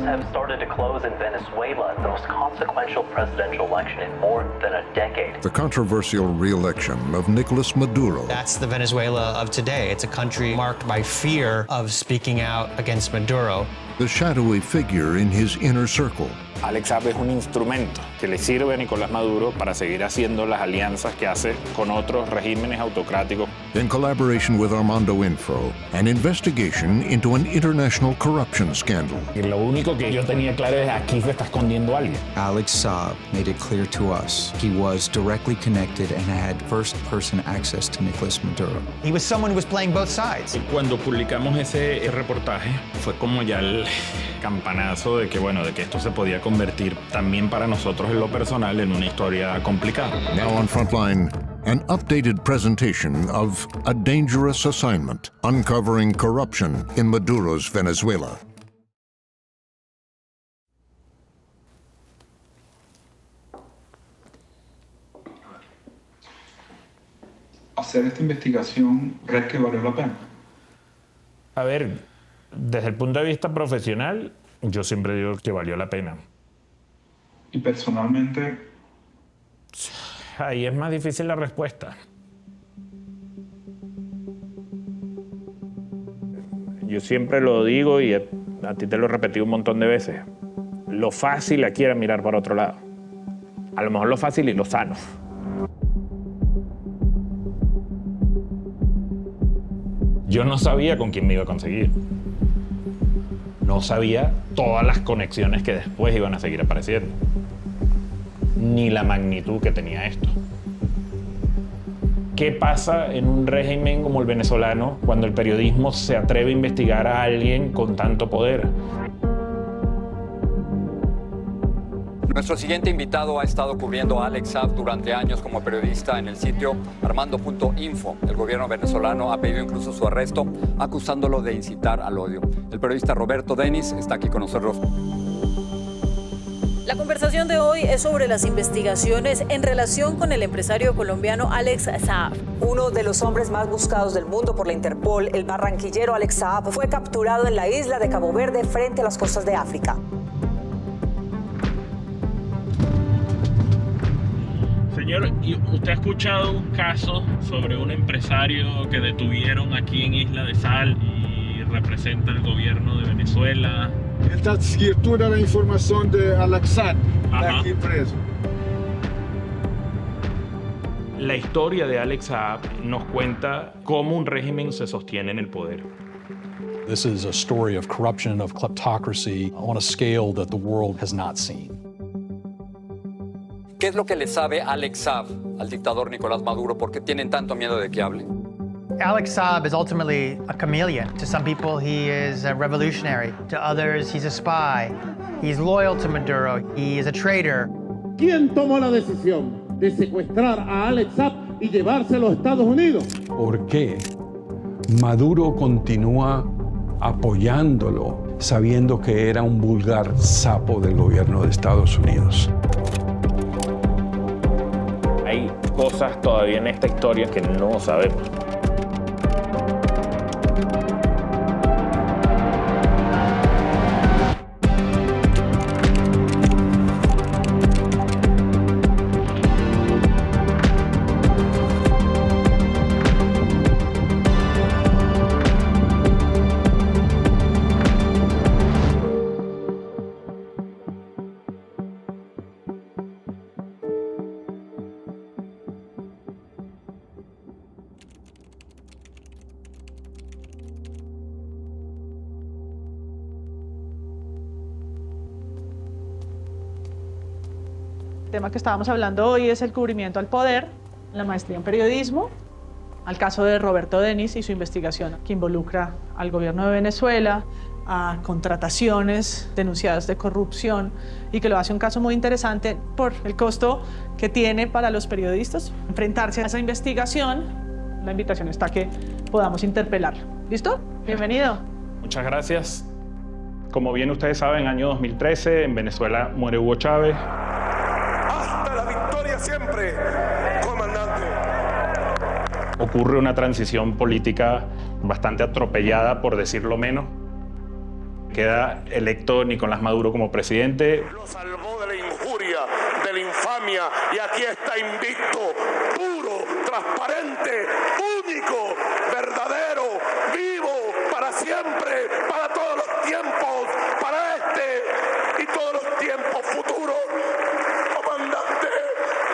have started to close in Venezuela, the most consequential presidential election in more than a decade. The controversial re-election of Nicolas Maduro. That's the Venezuela of today. It's a country marked by fear of speaking out against Maduro. The shadowy figure in his inner circle. Alex Saab es un instrumento que le sirve a Nicolás Maduro para seguir haciendo las alianzas que hace con otros regímenes autocráticos. In collaboration with Armando Info, an investigation into an international corruption scandal. Y lo único que yo tenía claro es aquí se está escondiendo alguien. Alex Saab made it clear to us he was directly connected and had first-person access to Nicolas Maduro. He was someone who was playing both sides. Y cuando publicamos ese reportaje fue como ya el campanazo de que de que esto se podía convertir también para nosotros en lo personal en una historia complicada. Now on Frontline, an updated presentation of A Dangerous Assignment, uncovering corruption in Maduro's Venezuela. ¿Hacer esta investigación crees que valió la pena? A ver, desde el punto de vista profesional, yo siempre digo que valió la pena. Y personalmente, ahí es más difícil la respuesta. Yo siempre lo digo y a ti te lo he repetido un montón de veces. Lo fácil aquí era mirar para otro lado. A lo mejor lo fácil y lo sano. Yo no sabía con quién me iba a conseguir. No sabía todas las conexiones que después iban a seguir apareciendo. Ni la magnitud que tenía esto. ¿Qué pasa en un régimen como el venezolano cuando el periodismo se atreve a investigar a alguien con tanto poder? Nuestro siguiente invitado ha estado cubriendo a Alex Saab durante años como periodista en el sitio armando.info. El gobierno venezolano ha pedido incluso su arresto, acusándolo de incitar al odio. El periodista Roberto Denis está aquí con nosotros. La conversación de hoy es sobre las investigaciones en relación con el empresario colombiano Alex Saab. Uno de los hombres más buscados del mundo por la Interpol, el barranquillero Alex Saab, fue capturado en la isla de Cabo Verde frente a las costas de África. Señor, ¿y usted ha escuchado un caso sobre un empresario que detuvieron aquí en Isla de Sal y representa al gobierno de Venezuela? Está seguir toda la información de Alex Saab aquí preso. La historia de Alex Saab nos cuenta cómo un régimen se sostiene en el poder. This is a story of corruption, of kleptocracy on a scale that the world has not seen. ¿Qué es lo que le sabe Alex Saab al dictador Nicolás Maduro? ¿Por qué tienen tanto miedo de que hable? Alex Saab is ultimately a chameleon. To some people, he is a revolutionary. To others, he's a spy. He's loyal to Maduro. He is a traitor. ¿Quién tomó la decisión de secuestrar a Alex Saab y llevárselo a Estados Unidos? ¿Por qué Maduro continúa apoyándolo sabiendo que era un vulgar sapo del gobierno de Estados Unidos? Hay cosas todavía en esta historia que no sabemos. El tema que estábamos hablando hoy es el cubrimiento al poder, la maestría en periodismo, al caso de Roberto Denis y su investigación que involucra al gobierno de Venezuela, a contrataciones denunciadas de corrupción y que lo hace un caso muy interesante por el costo que tiene para los periodistas enfrentarse a esa investigación. La invitación está a que podamos interpelarlo. ¿Listo? Bienvenido. Muchas gracias. Como bien ustedes saben, año 2013, en Venezuela muere Hugo Chávez. ¡Hasta la victoria siempre, comandante! Ocurre una transición política bastante atropellada, por decirlo menos. Queda electo Nicolás Maduro como presidente. Lo salvó de la injuria, de la infamia, y aquí está invicto, puro, transparente, único, verdadero, vivo, para siempre, para todos los tiempos, para este y todos los tiempos futuros. Comandante,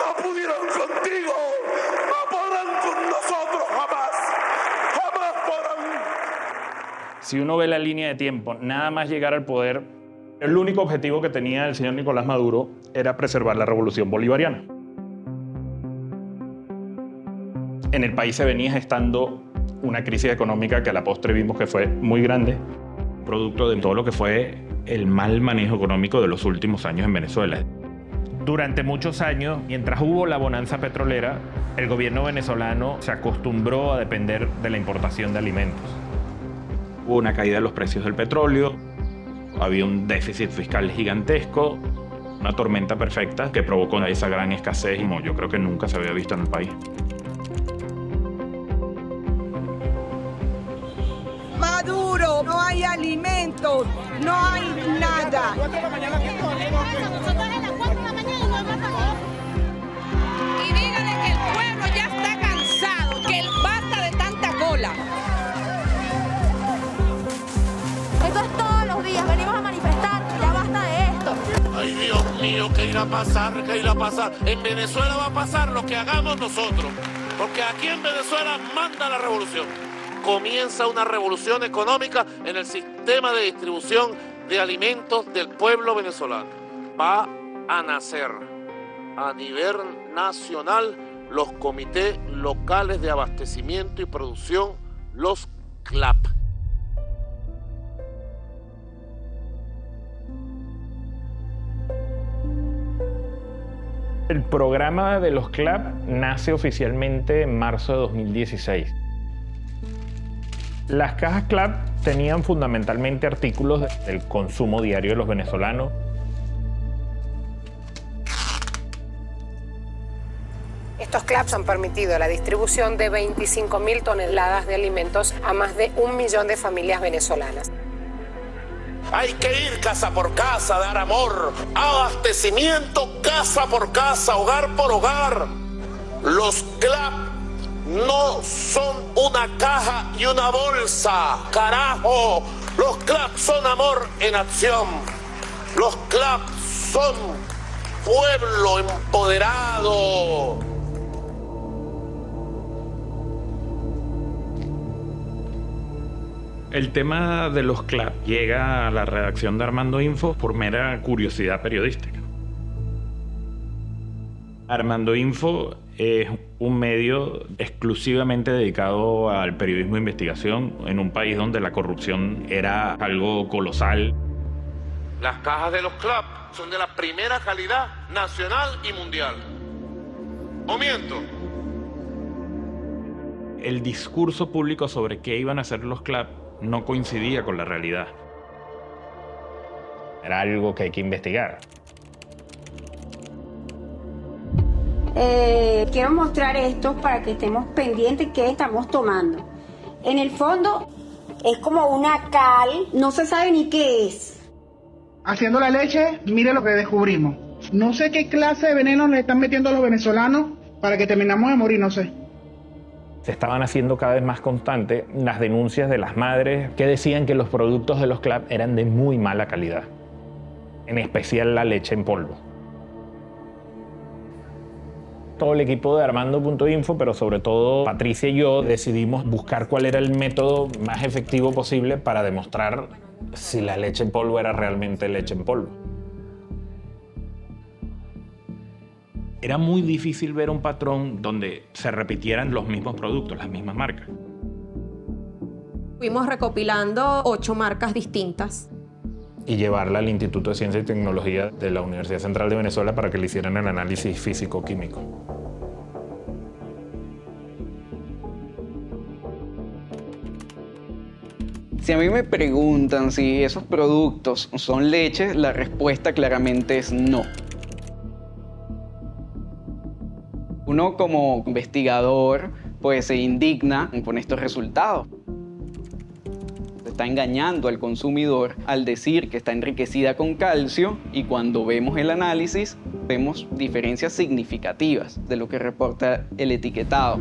no pudieron contigo, no podrán con nosotros jamás, jamás podrán. Si uno ve la línea de tiempo, nada más llegar al poder, el único objetivo que tenía el señor Nicolás Maduro era preservar la revolución bolivariana. En el país se venía gestando una crisis económica que a la postre vimos que fue muy grande, producto de todo lo que fue el mal manejo económico de los últimos años en Venezuela. Durante muchos años, mientras hubo la bonanza petrolera, el gobierno venezolano se acostumbró a depender de la importación de alimentos. Hubo una caída de los precios del petróleo, había un déficit fiscal gigantesco, una tormenta perfecta que provocó esa gran escasez como yo creo que nunca se había visto en el país. Maduro, no hay alimentos, no hay nada. Y díganle que el pueblo ya está cansado, que él basta de tanta cola. Esto es todos los días, venimos a manifestar, ya basta de esto. Ay, Dios mío, ¿qué irá a pasar? ¿Qué irá a pasar? En Venezuela va a pasar lo que hagamos nosotros, porque aquí en Venezuela manda la revolución. Comienza una revolución económica en el sistema de distribución de alimentos del pueblo venezolano. Va a nacer a nivel nacional los comités locales de abastecimiento y producción, los CLAP. El programa de los CLAP nace oficialmente en marzo de 2016. Las cajas CLAP tenían fundamentalmente artículos del consumo diario de los venezolanos. Estos CLAPs han permitido la distribución de 25.000 toneladas de alimentos a más de 1 millón de familias venezolanas. Hay que ir casa por casa, dar amor, abastecimiento casa por casa, hogar por hogar. Los CLAP no son una caja y una bolsa, carajo. Los CLAP son amor en acción. Los CLAP son pueblo empoderado. El tema de los CLAP llega a la redacción de Armando Info por mera curiosidad periodística. Armando Info es un medio exclusivamente dedicado al periodismo de investigación en un país donde la corrupción era algo colosal. Las cajas de los CLAP son de la primera calidad nacional y mundial. ¿O miento? El discurso público sobre qué iban a hacer los CLAP no coincidía con la realidad. Era algo que hay que investigar. Quiero mostrar esto para que estemos pendientes qué estamos tomando. En el fondo es como una cal, no se sabe ni qué es. Haciendo la leche, mire lo que descubrimos. No sé qué clase de veneno le están metiendo a los venezolanos para que terminamos de morir, no sé. Se estaban haciendo cada vez más constantes las denuncias de las madres que decían que los productos de los CLAP eran de muy mala calidad, en especial la leche en polvo. Todo el equipo de Armando.info, pero sobre todo Patricia y yo, decidimos buscar cuál era el método más efectivo posible para demostrar si la leche en polvo era realmente leche en polvo. Era muy difícil ver un patrón donde se repitieran los mismos productos, las mismas marcas. Fuimos recopilando 8 marcas distintas. Y llevarla al Instituto de Ciencia y Tecnología de la Universidad Central de Venezuela para que le hicieran el análisis físico-químico. Si a mí me preguntan si esos productos son leche, la respuesta claramente es no. Uno como investigador pues se indigna con estos resultados. está engañando al consumidor al decir que está enriquecida con calcio, y cuando vemos el análisis vemos diferencias significativas de lo que reporta el etiquetado.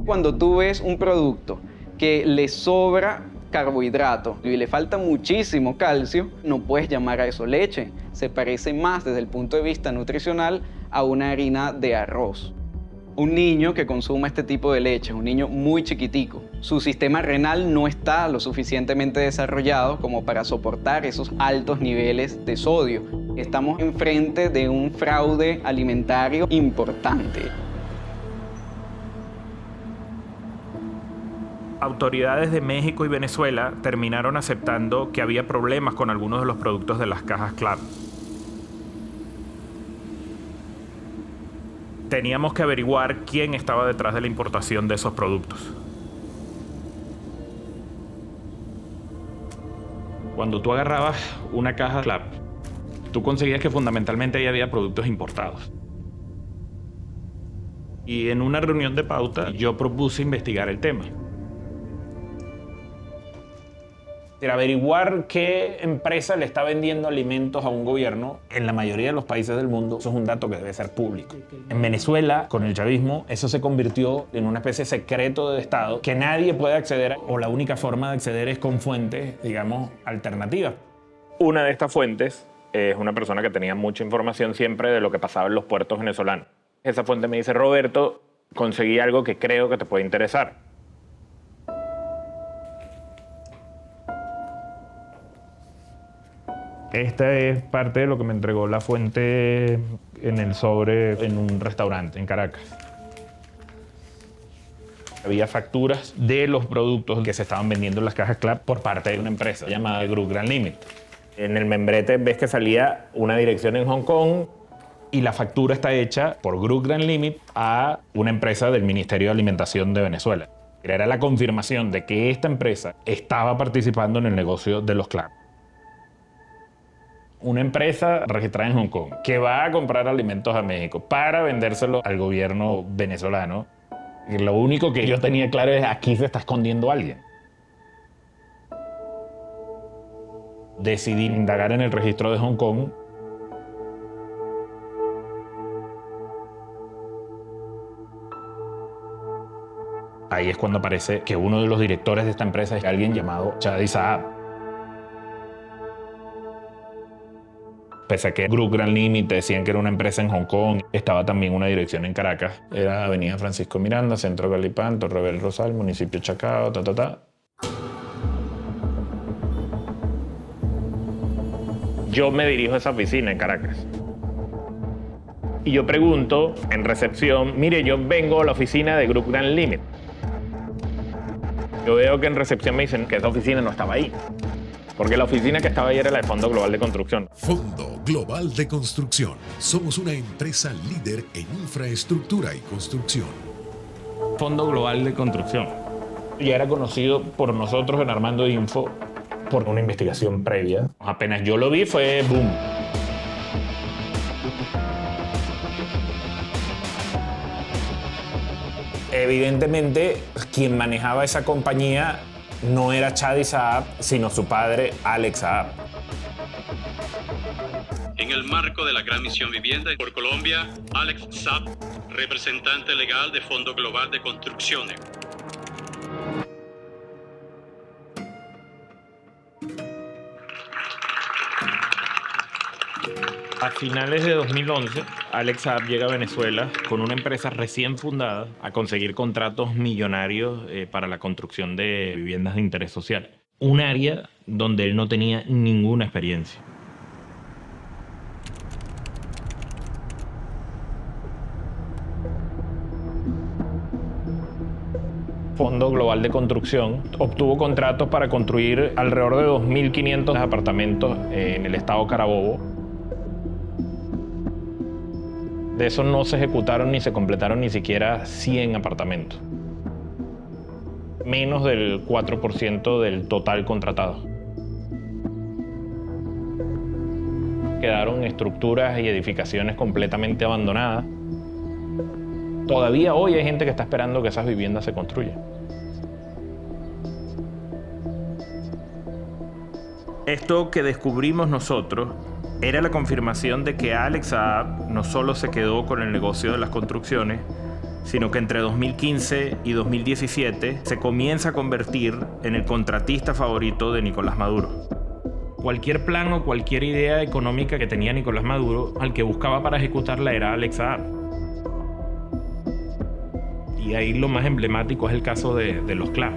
Cuando tú ves un producto que le sobra carbohidrato y le falta muchísimo calcio, no puedes llamar a eso leche. Se parece más desde el punto de vista nutricional a una harina de arroz. Un niño que consuma este tipo de leche, un niño muy chiquitico, su sistema renal no está lo suficientemente desarrollado como para soportar esos altos niveles de sodio. Estamos enfrente de un fraude alimentario importante. Autoridades de México y Venezuela terminaron aceptando que había problemas con algunos de los productos de las cajas CLAP. Teníamos que averiguar quién estaba detrás de la importación de esos productos. Cuando tú agarrabas una caja CLAP, tú conseguías que fundamentalmente ahí había productos importados. Y en una reunión de pauta, yo propuse investigar el tema. Averiguar qué empresa le está vendiendo alimentos a un gobierno en la mayoría de los países del mundo, eso es un dato que debe ser público. En Venezuela, con el chavismo, eso se convirtió en una especie de secreto de Estado que nadie puede acceder, o la única forma de acceder es con fuentes, digamos, alternativas. Una de estas fuentes es una persona que tenía mucha información siempre de lo que pasaba en los puertos venezolanos. Esa fuente me dice: Roberto, conseguí algo que creo que te puede interesar. Esta es parte de lo que me entregó la fuente en el sobre en un restaurante en Caracas. Había facturas de los productos que se estaban vendiendo en las cajas CLAP por parte de una empresa llamada Group Grand Limit. En el membrete ves que salía una dirección en Hong Kong y la factura está hecha por Group Grand Limit a una empresa del Ministerio de Alimentación de Venezuela. Era la confirmación de que esta empresa estaba participando en el negocio de los CLAP. Una empresa registrada en Hong Kong que va a comprar alimentos a México para vendérselo al gobierno venezolano. Y lo único que yo tenía claro es: aquí se está escondiendo alguien. Decidí indagar en el registro de Hong Kong. Ahí es cuando aparece que uno de los directores de esta empresa es alguien llamado Chadi Saab. Pese a que Group Grand Limit decían que era una empresa en Hong Kong, estaba también una dirección en Caracas. Era Avenida Francisco Miranda, Centro Galipán, Torre del Rosal, Municipio Chacao, Yo me dirijo a esa oficina en Caracas. Y yo pregunto en recepción: mire, yo vengo a la oficina de Group Grand Limit. Yo veo que en recepción me dicen que esa oficina no estaba ahí. Porque la oficina que estaba ahí era la de Fondo Global de Construcción. Fondo Global de Construcción. Somos una empresa líder en infraestructura y construcción. Fondo Global de Construcción. Ya era conocido por nosotros en Armando Info por una investigación previa. Apenas yo lo vi fue boom. Evidentemente, quien manejaba esa compañía no era Chadi Saab, sino su padre, Alex Saab. En el marco de la Gran Misión Vivienda por Colombia, Alex Saab, representante legal de Fondo Global de Construcciones. A finales de 2011, Alex Saab llega a Venezuela con una empresa recién fundada a conseguir contratos millonarios para la construcción de viviendas de interés social. Un área donde él no tenía ninguna experiencia. Fondo Global de Construcción obtuvo contratos para construir alrededor de 2.500 apartamentos en el estado Carabobo. De esos no se ejecutaron ni se completaron ni siquiera 100 apartamentos. Menos del 4% del total contratado. Quedaron estructuras y edificaciones completamente abandonadas. Todavía hoy hay gente que está esperando que esas viviendas se construyan. Esto que descubrimos nosotros era la confirmación de que Alex Saab no solo se quedó con el negocio de las construcciones, sino que entre 2015 y 2017 se comienza a convertir en el contratista favorito de Nicolás Maduro. Cualquier plan o cualquier idea económica que tenía Nicolás Maduro, al que buscaba para ejecutarla era Alex Saab. Y ahí lo más emblemático es el caso de los CLAP.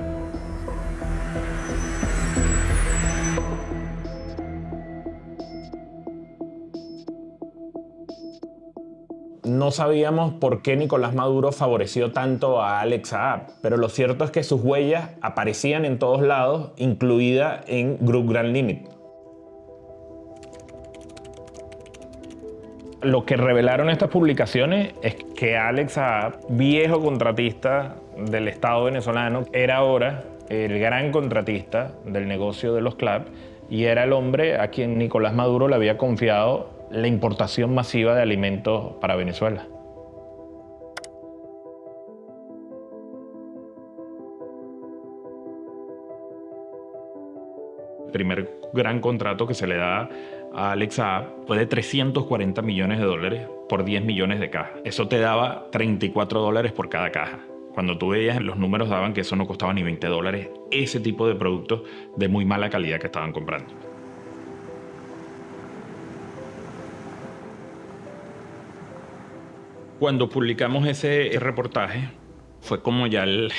No sabíamos por qué Nicolás Maduro favoreció tanto a Alex Saab, pero lo cierto es que sus huellas aparecían en todos lados, incluida en Group Grand Limit. Lo que revelaron estas publicaciones es que Alex Saab, viejo contratista del Estado venezolano, era ahora el gran contratista del negocio de los CLAP y era el hombre a quien Nicolás Maduro le había confiado la importación masiva de alimentos para Venezuela. El primer gran contrato que se le da a Alex Saab fue de $340 millones por 10 millones de cajas. Eso te daba $34 por cada caja. Cuando tú veías, los números daban que eso no costaba ni $20 ese tipo de productos de muy mala calidad que estaban comprando. Cuando publicamos ese reportaje, fue como ya el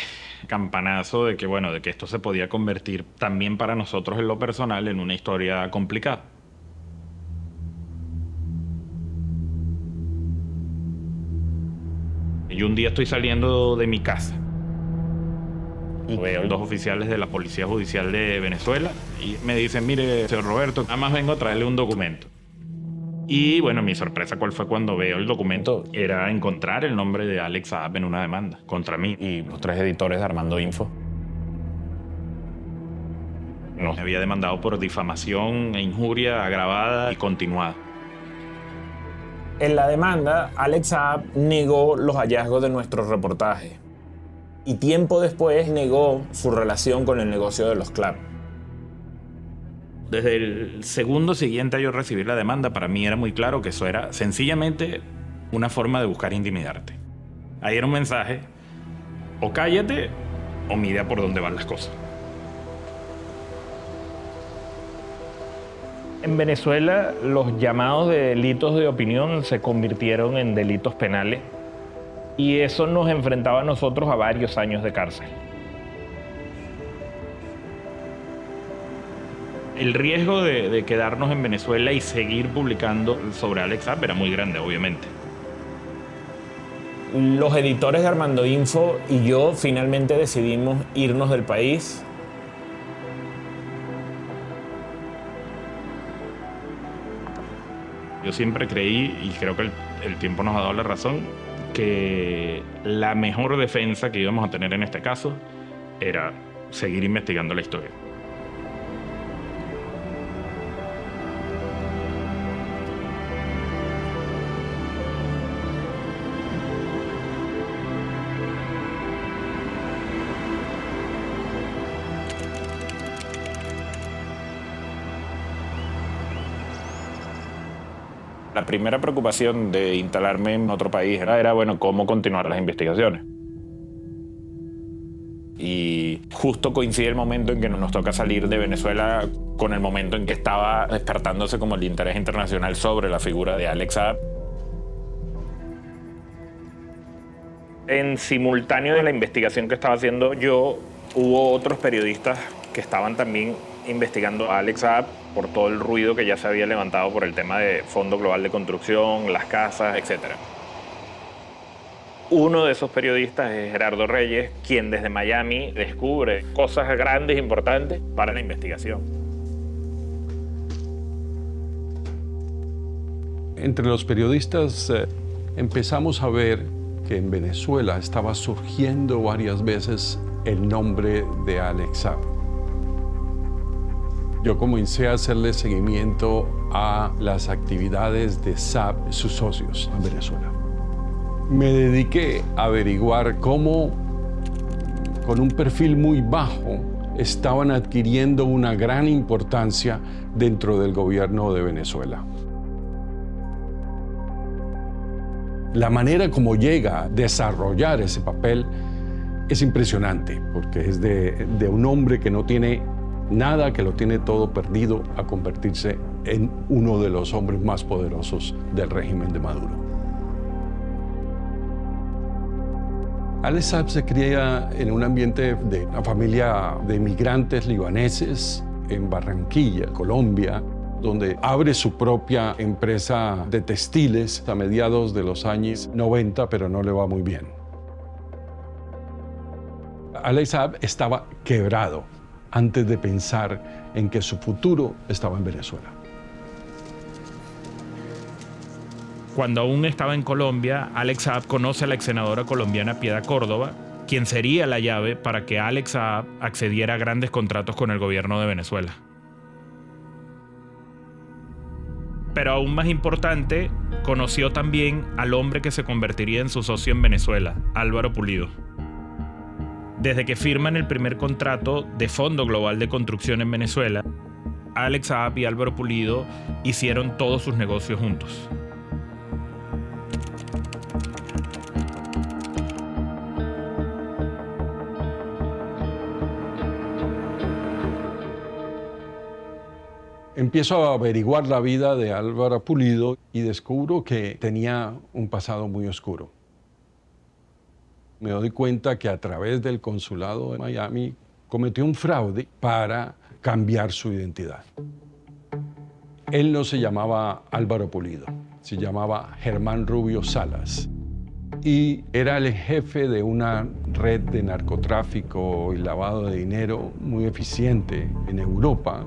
campanazo de que, bueno, de que esto se podía convertir también para nosotros en lo personal en una historia complicada. Yo un día estoy saliendo de mi casa y veo dos oficiales de la Policía Judicial de Venezuela y me dicen, mire, señor Roberto, nada más vengo a traerle un documento. Y bueno, mi sorpresa cuál fue cuando veo el documento era encontrar el nombre de Alex Saab en una demanda contra mí y los 3 editores de Armando Info. Nos había demandado por difamación e injuria agravada y continuada. En la demanda, Alex Saab negó los hallazgos de nuestro reportaje y tiempo después negó su relación con el negocio de los CLAP. Desde el segundo siguiente a yo recibir la demanda, para mí era muy claro que eso era sencillamente una forma de buscar intimidarte. Ahí era un mensaje, o cállate o mira por dónde van las cosas. En Venezuela, los llamados delitos de opinión se convirtieron en delitos penales y eso nos enfrentaba a nosotros a varios años de cárcel. El riesgo de quedarnos en Venezuela y seguir publicando sobre Alex Saab era muy grande, obviamente. Los editores de Armando Info y yo finalmente decidimos irnos del país. Yo siempre creí, y creo que el tiempo nos ha dado la razón, que la mejor defensa que íbamos a tener en este caso era seguir investigando la historia. La primera preocupación de instalarme en otro país era bueno, cómo continuar las investigaciones. Y justo coincide el momento en que nos toca salir de Venezuela con el momento en que estaba despertándose como el interés internacional sobre la figura de Alex Saab. En simultáneo de la investigación que estaba haciendo yo, hubo otros periodistas que estaban también investigando a Alex Saab por todo el ruido que ya se había levantado por el tema de Fondo Global de Construcción, las casas, etc. Uno de esos periodistas es Gerardo Reyes, quien desde Miami descubre cosas grandes e importantes para la investigación. Entre los periodistas empezamos a ver que en Venezuela estaba surgiendo varias veces el nombre de Alex Saab. Yo comencé a hacerle seguimiento a las actividades de Saab, sus socios en Venezuela. Me dediqué a averiguar cómo, con un perfil muy bajo, estaban adquiriendo una gran importancia dentro del gobierno de Venezuela. La manera como llega a desarrollar ese papel es impresionante, porque es de un hombre que no tiene nada, que lo tiene todo perdido, a convertirse en uno de los hombres más poderosos del régimen de Maduro. Alex Saab se cría en un ambiente de una familia de migrantes libaneses en Barranquilla, Colombia, donde abre su propia empresa de textiles a mediados de los años 90, pero no le va muy bien. Alex Saab estaba quebrado antes de pensar en que su futuro estaba en Venezuela. Cuando aún estaba en Colombia, Alex Saab conoce a la ex senadora colombiana Piedad Córdoba, quien sería la llave para que Alex Saab accediera a grandes contratos con el gobierno de Venezuela. Pero aún más importante, conoció también al hombre que se convertiría en su socio en Venezuela, Álvaro Pulido. Desde que firman el primer contrato de Fondo Global de Construcción en Venezuela, Alex Saab y Álvaro Pulido hicieron todos sus negocios juntos. Empiezo a averiguar la vida de Álvaro Pulido y descubro que tenía un pasado muy oscuro. Me doy cuenta que a través del consulado de Miami cometió un fraude para cambiar su identidad. Él no se llamaba Álvaro Pulido, se llamaba Germán Rubio Salas y era el jefe de una red de narcotráfico y lavado de dinero muy eficiente en Europa.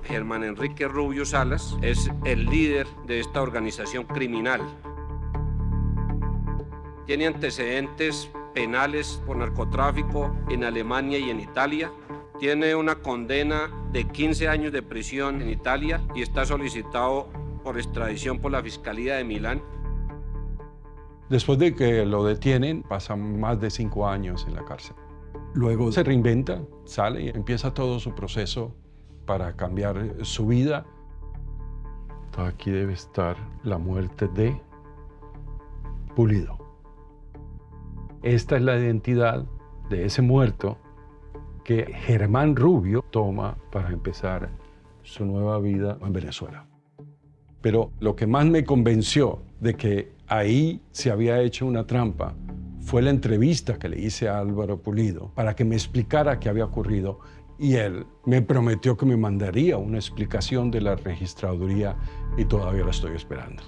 Germán Enrique Rubio Salas es el líder de esta organización criminal. Tiene antecedentes penales por narcotráfico en Alemania y en Italia. Tiene una condena de 15 años de prisión en Italia y está solicitado por extradición por la Fiscalía de Milán. Después de que lo detienen, pasan más de 5 años en la cárcel. Luego se reinventa, sale y empieza todo su proceso para cambiar su vida. Aquí debe estar la muerte de Pulido. Esta es la identidad de ese muerto que Germán Rubio toma para empezar su nueva vida en Venezuela. Pero lo que más me convenció de que ahí se había hecho una trampa fue la entrevista que le hice a Álvaro Pulido para que me explicara qué había ocurrido. Y él me prometió que me mandaría una explicación de la registraduría y todavía la estoy esperando.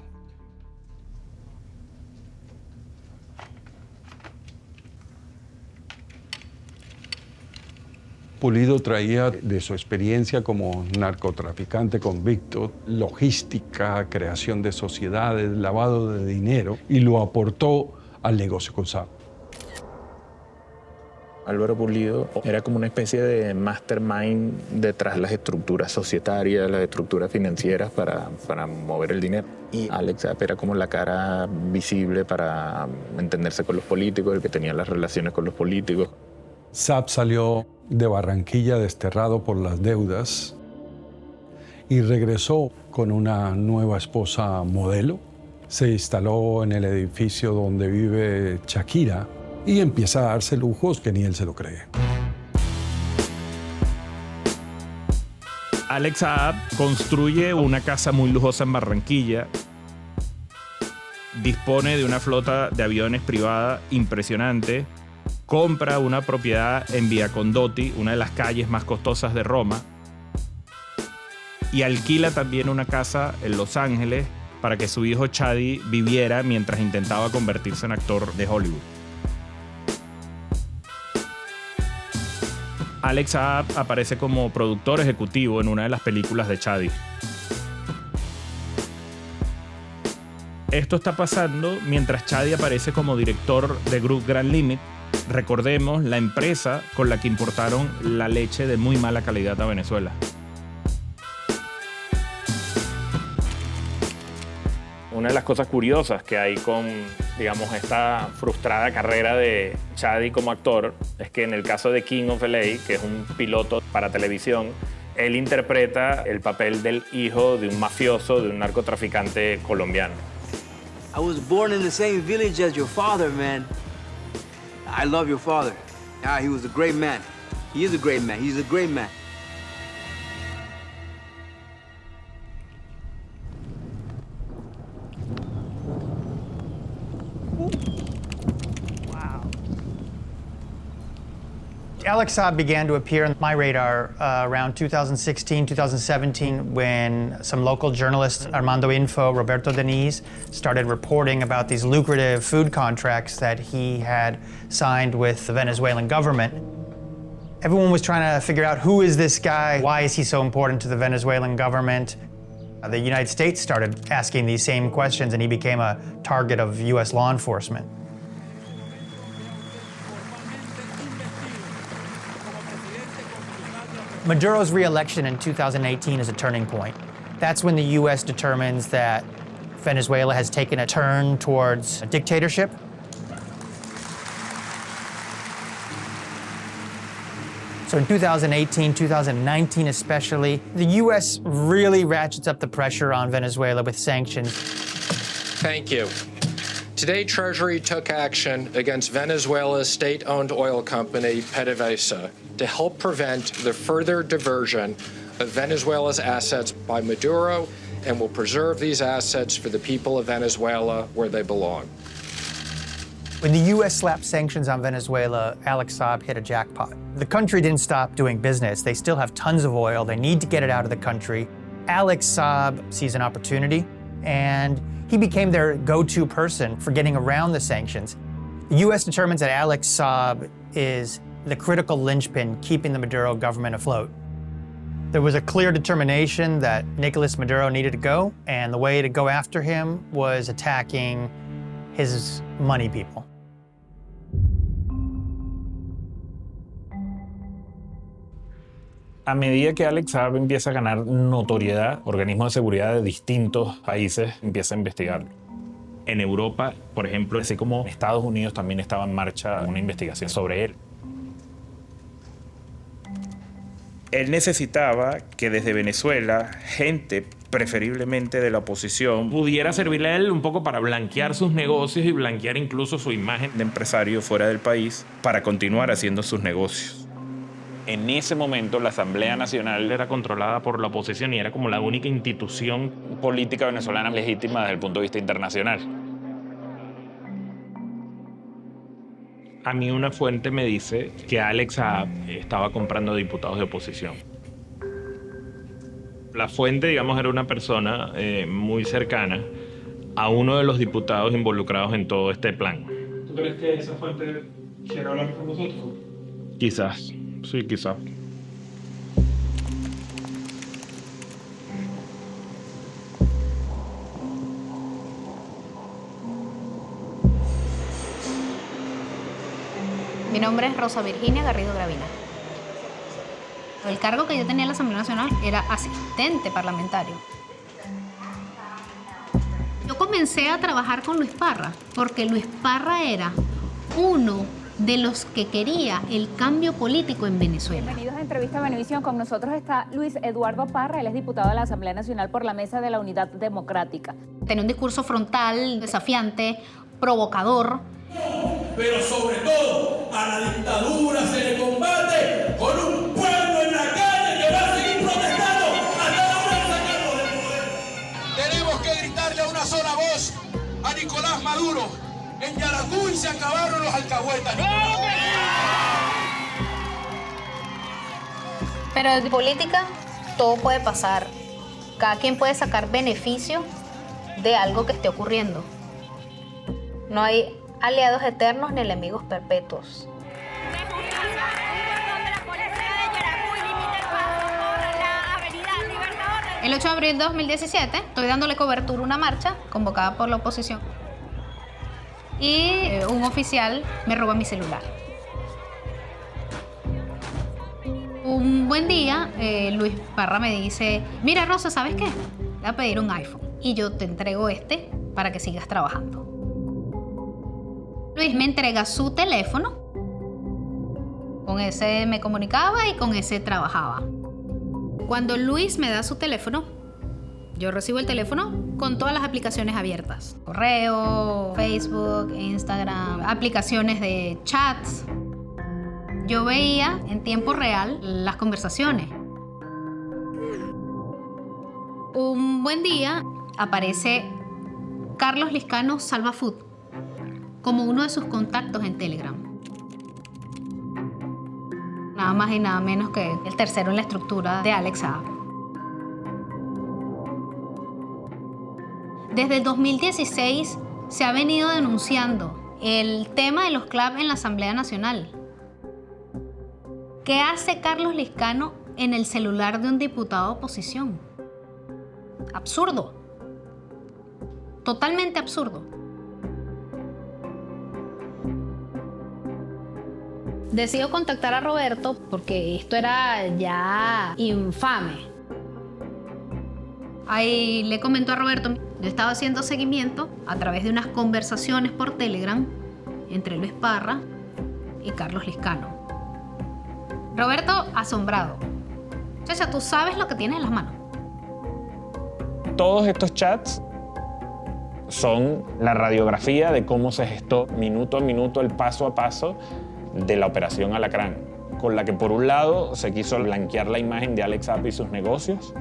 Pulido traía de su experiencia como narcotraficante convicto, logística, creación de sociedades, lavado de dinero y lo aportó al negocio con Saab. Álvaro Pulido era como una especie de mastermind detrás de las estructuras societarias, las estructuras financieras para mover el dinero. Y Alex Saab era como la cara visible para entenderse con los políticos, el que tenía las relaciones con los políticos. Saab salió de Barranquilla desterrado por las deudas y regresó con una nueva esposa modelo. Se instaló en el edificio donde vive Shakira y empieza a darse lujos que ni él se lo cree. Alex Saab construye una casa muy lujosa en Barranquilla, dispone de una flota de aviones privada impresionante, compra una propiedad en Via Condotti, una de las calles más costosas de Roma, y alquila también una casa en Los Ángeles para que su hijo Chadi viviera mientras intentaba convertirse en actor de Hollywood. Alex Saab aparece como productor ejecutivo en una de las películas de Chadi. Esto está pasando mientras Chadi aparece como director de Group Grand Limit. Recordemos, la empresa con la que importaron la leche de muy mala calidad a Venezuela. Una de las cosas curiosas que hay con digamos, esta frustrada carrera de Chadi como actor es que en el caso de King of LA, que es un piloto para televisión, él interpreta el papel del hijo de un mafioso, de un narcotraficante colombiano. I was born in the same village as your father, man. I love your father. He was a great man. He is a great man. He's a great man. Alex Saab began to appear on my radar around 2016, 2017, when some local journalists, Armando Info, Roberto Deniz, started reporting about these lucrative food contracts that he had signed with the Venezuelan government. Everyone was trying to figure out, who is this guy? Why is he so important to the Venezuelan government? The United States started asking these same questions, and he became a target of US law enforcement. Maduro's re-election in 2018 is a turning point. That's when the US determines that Venezuela has taken a turn towards a dictatorship. So in 2018, 2019 especially, the US really ratchets up the pressure on Venezuela with sanctions. Thank you. Today, Treasury took action against Venezuela's state-owned oil company, PDVSA, to help prevent the further diversion of Venezuela's assets by Maduro, and will preserve these assets for the people of Venezuela where they belong. When the US slapped sanctions on Venezuela, Alex Saab hit a jackpot. The country didn't stop doing business. They still have tons of oil. They need to get it out of the country. Alex Saab sees an opportunity, and he became their go-to person for getting around the sanctions. The US determines that Alex Saab is the critical linchpin keeping the Maduro government afloat. There was a clear determination that Nicolas Maduro needed to go, and the way to go after him was attacking his money people. A medida que Alex Saab empieza a ganar notoriedad, organismos de seguridad de distintos países empiezan a investigarlo. En Europa, por ejemplo, así como Estados Unidos, también estaba en marcha una investigación sobre él. Él necesitaba que desde Venezuela, gente preferiblemente de la oposición, pudiera servirle a él un poco para blanquear sus negocios y blanquear incluso su imagen de empresario fuera del país para continuar haciendo sus negocios. En ese momento la Asamblea Nacional era controlada por la oposición y era como la única institución política venezolana legítima desde el punto de vista internacional. A mí una fuente me dice que Alex Saab estaba comprando diputados de oposición. La fuente, digamos, era una persona muy cercana a uno de los diputados involucrados en todo este plan. ¿Tú crees que esa fuente quiere hablar con nosotros? Quizás, sí, quizás. Mi nombre es Rosa Virginia Garrido Gravina. El cargo que yo tenía en la Asamblea Nacional era asistente parlamentario. Yo comencé a trabajar con Luis Parra porque Luis Parra era uno de los que quería el cambio político en Venezuela. Bienvenidos a Entrevista Venevisión. Con nosotros está Luis Eduardo Parra. Él es diputado de la Asamblea Nacional por la Mesa de la Unidad Democrática. Tenía un discurso frontal, desafiante, provocador. Pero sobre todo a la dictadura se le combate con un pueblo en la calle que va a seguir protestando hasta lograr sacarlo del poder. Tenemos que gritarle a una sola voz a Nicolás Maduro. En Yaracuy se acabaron los alcahuetas. Pero en política todo puede pasar. Cada quien puede sacar beneficio de algo que esté ocurriendo. No hay aliados eternos ni enemigos perpetuos. El 8 de abril de 2017 estoy dándole cobertura a una marcha convocada por la oposición y un oficial me roba mi celular. Un buen día, Luis Parra me dice, mira Rosa, ¿sabes qué? Te voy a pedir un iPhone y yo te entrego este para que sigas trabajando. Luis me entrega su teléfono. Con ese me comunicaba y con ese trabajaba. Cuando Luis me da su teléfono, yo recibo el teléfono con todas las aplicaciones abiertas. Correo, Facebook, Instagram, aplicaciones de chats. Yo veía en tiempo real las conversaciones. Un buen día aparece Carlos Lizcano Salva Food como uno de sus contactos en Telegram. Nada más y nada menos que el tercero en la estructura de Alex Saab. Desde el 2016 se ha venido denunciando el tema de los clubs en la Asamblea Nacional. ¿Qué hace Carlos Lizcano en el celular de un diputado de oposición? Absurdo. Totalmente absurdo. Decido contactar a Roberto porque esto era ya infame. Ahí le comentó a Roberto, yo estaba haciendo seguimiento a través de unas conversaciones por Telegram entre Luis Parra y Carlos Lizcano. Roberto, asombrado. Chacha, ¿tú sabes lo que tienes en las manos? Todos estos chats son la radiografía de cómo se gestó minuto a minuto, el paso a paso de la operación Alacrán, con la que por un lado se quiso blanquear la imagen de Alex Saab y sus negocios,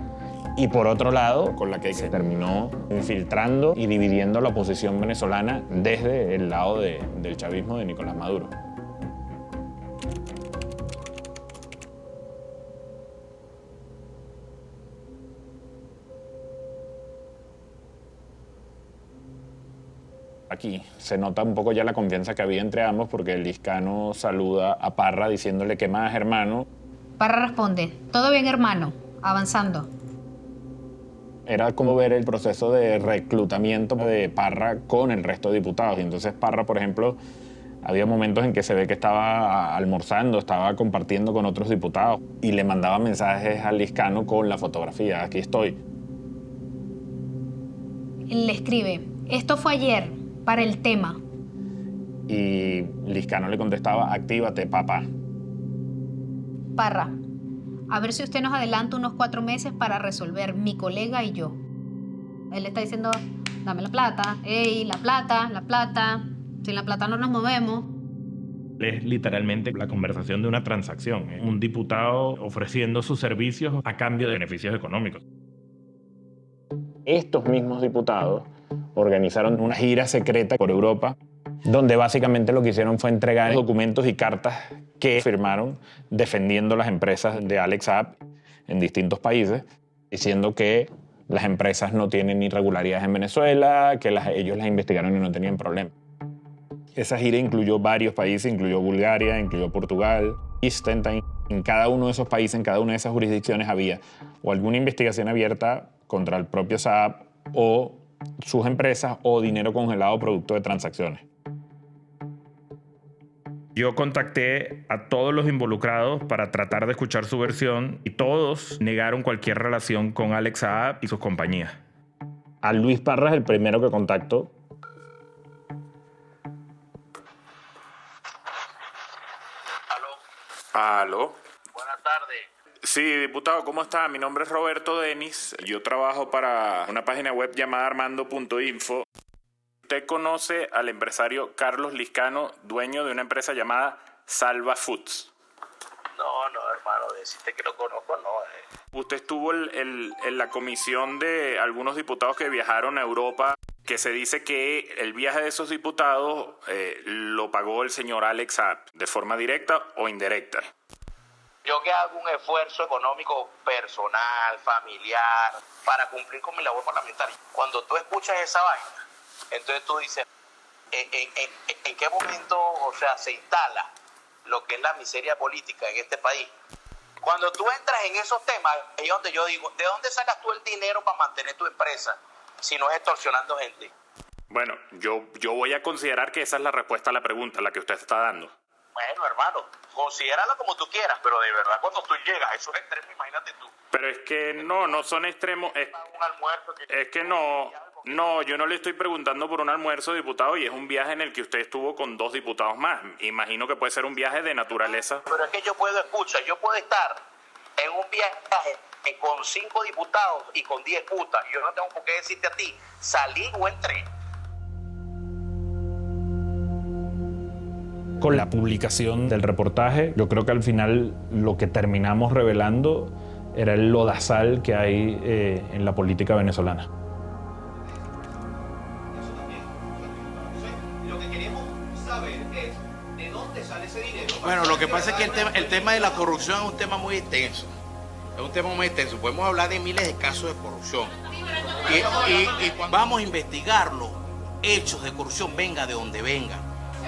y por otro lado con la que se terminó infiltrando y dividiendo la oposición venezolana desde el lado del chavismo de Nicolás Maduro. Aquí se nota un poco ya la confianza que había entre ambos porque el Lizcano saluda a Parra diciéndole ¿qué más, hermano? Parra responde, todo bien, hermano, avanzando. Era como ver el proceso de reclutamiento de Parra con el resto de diputados. Y entonces Parra, por ejemplo, había momentos en que se ve que estaba almorzando, estaba compartiendo con otros diputados y le mandaba mensajes al Lizcano con la fotografía, aquí estoy. Le escribe, esto fue ayer, para el tema. Y Lizcano le contestaba, actívate, papá. Parra, a ver si usted nos adelanta unos 4 meses para resolver, mi colega y yo. Él le está diciendo, dame la plata, ey, la plata, sin la plata no nos movemos. Es literalmente la conversación de una transacción, ¿eh? Un diputado ofreciendo sus servicios a cambio de beneficios económicos. Estos mismos diputados organizaron una gira secreta por Europa donde básicamente lo que hicieron fue entregar documentos y cartas que firmaron defendiendo las empresas de Alex Saab en distintos países, diciendo que las empresas no tienen irregularidades en Venezuela, que ellos las investigaron y no tenían problema. Esa gira incluyó varios países, incluyó Bulgaria, incluyó Portugal, Liechtenstein. En cada uno de esos países, en cada una de esas jurisdicciones había o alguna investigación abierta contra el propio Saab o sus empresas o dinero congelado producto de transacciones. Yo contacté a todos los involucrados para tratar de escuchar su versión y todos negaron cualquier relación con Alex Saab y sus compañías. A Luis Parra es el primero que contactó. Aló. Buenas tardes. Sí, diputado, ¿cómo está? Mi nombre es Roberto Denis. Yo trabajo para una página web llamada armando.info. ¿Usted conoce al empresario Carlos Lizcano, dueño de una empresa llamada Salva Foods? No, hermano, decirte que lo conozco, no. Usted estuvo en la comisión de algunos diputados que viajaron a Europa, que se dice que el viaje de esos diputados lo pagó el señor Alex Saab, de forma directa o indirecta. Yo que hago un esfuerzo económico personal, familiar, para cumplir con mi labor parlamentaria. Cuando tú escuchas esa vaina, entonces tú dices, ¿en qué momento, o sea, se instala lo que es la miseria política en este país? Cuando tú entras en esos temas, es donde yo digo, ¿de dónde sacas tú el dinero para mantener tu empresa si no es extorsionando gente? Bueno, yo voy a considerar que esa es la respuesta a la pregunta, la que usted está dando. Bueno, hermano, considéralo como tú quieras, pero de verdad cuando tú llegas a esos extremos, imagínate tú. Pero es que no son extremos, es que no, No, yo no le estoy preguntando por un almuerzo, diputado, y es un viaje en el que usted estuvo con 2 diputados más. Imagino que puede ser un viaje de naturaleza. Pero es que yo puedo estar en un viaje con 5 diputados y con 10 putas. Yo no tengo por qué decirte a ti, salí o entré. Con la publicación del reportaje, yo creo que al final lo que terminamos revelando era el lodazal que hay en la política venezolana. Lo que queremos saber es de dónde sale ese dinero. Bueno, lo que pasa es que el tema de la corrupción es un tema muy extenso. Es un tema muy extenso. Podemos hablar de miles de casos de corrupción. Y vamos a investigar los hechos de corrupción, venga de donde venga.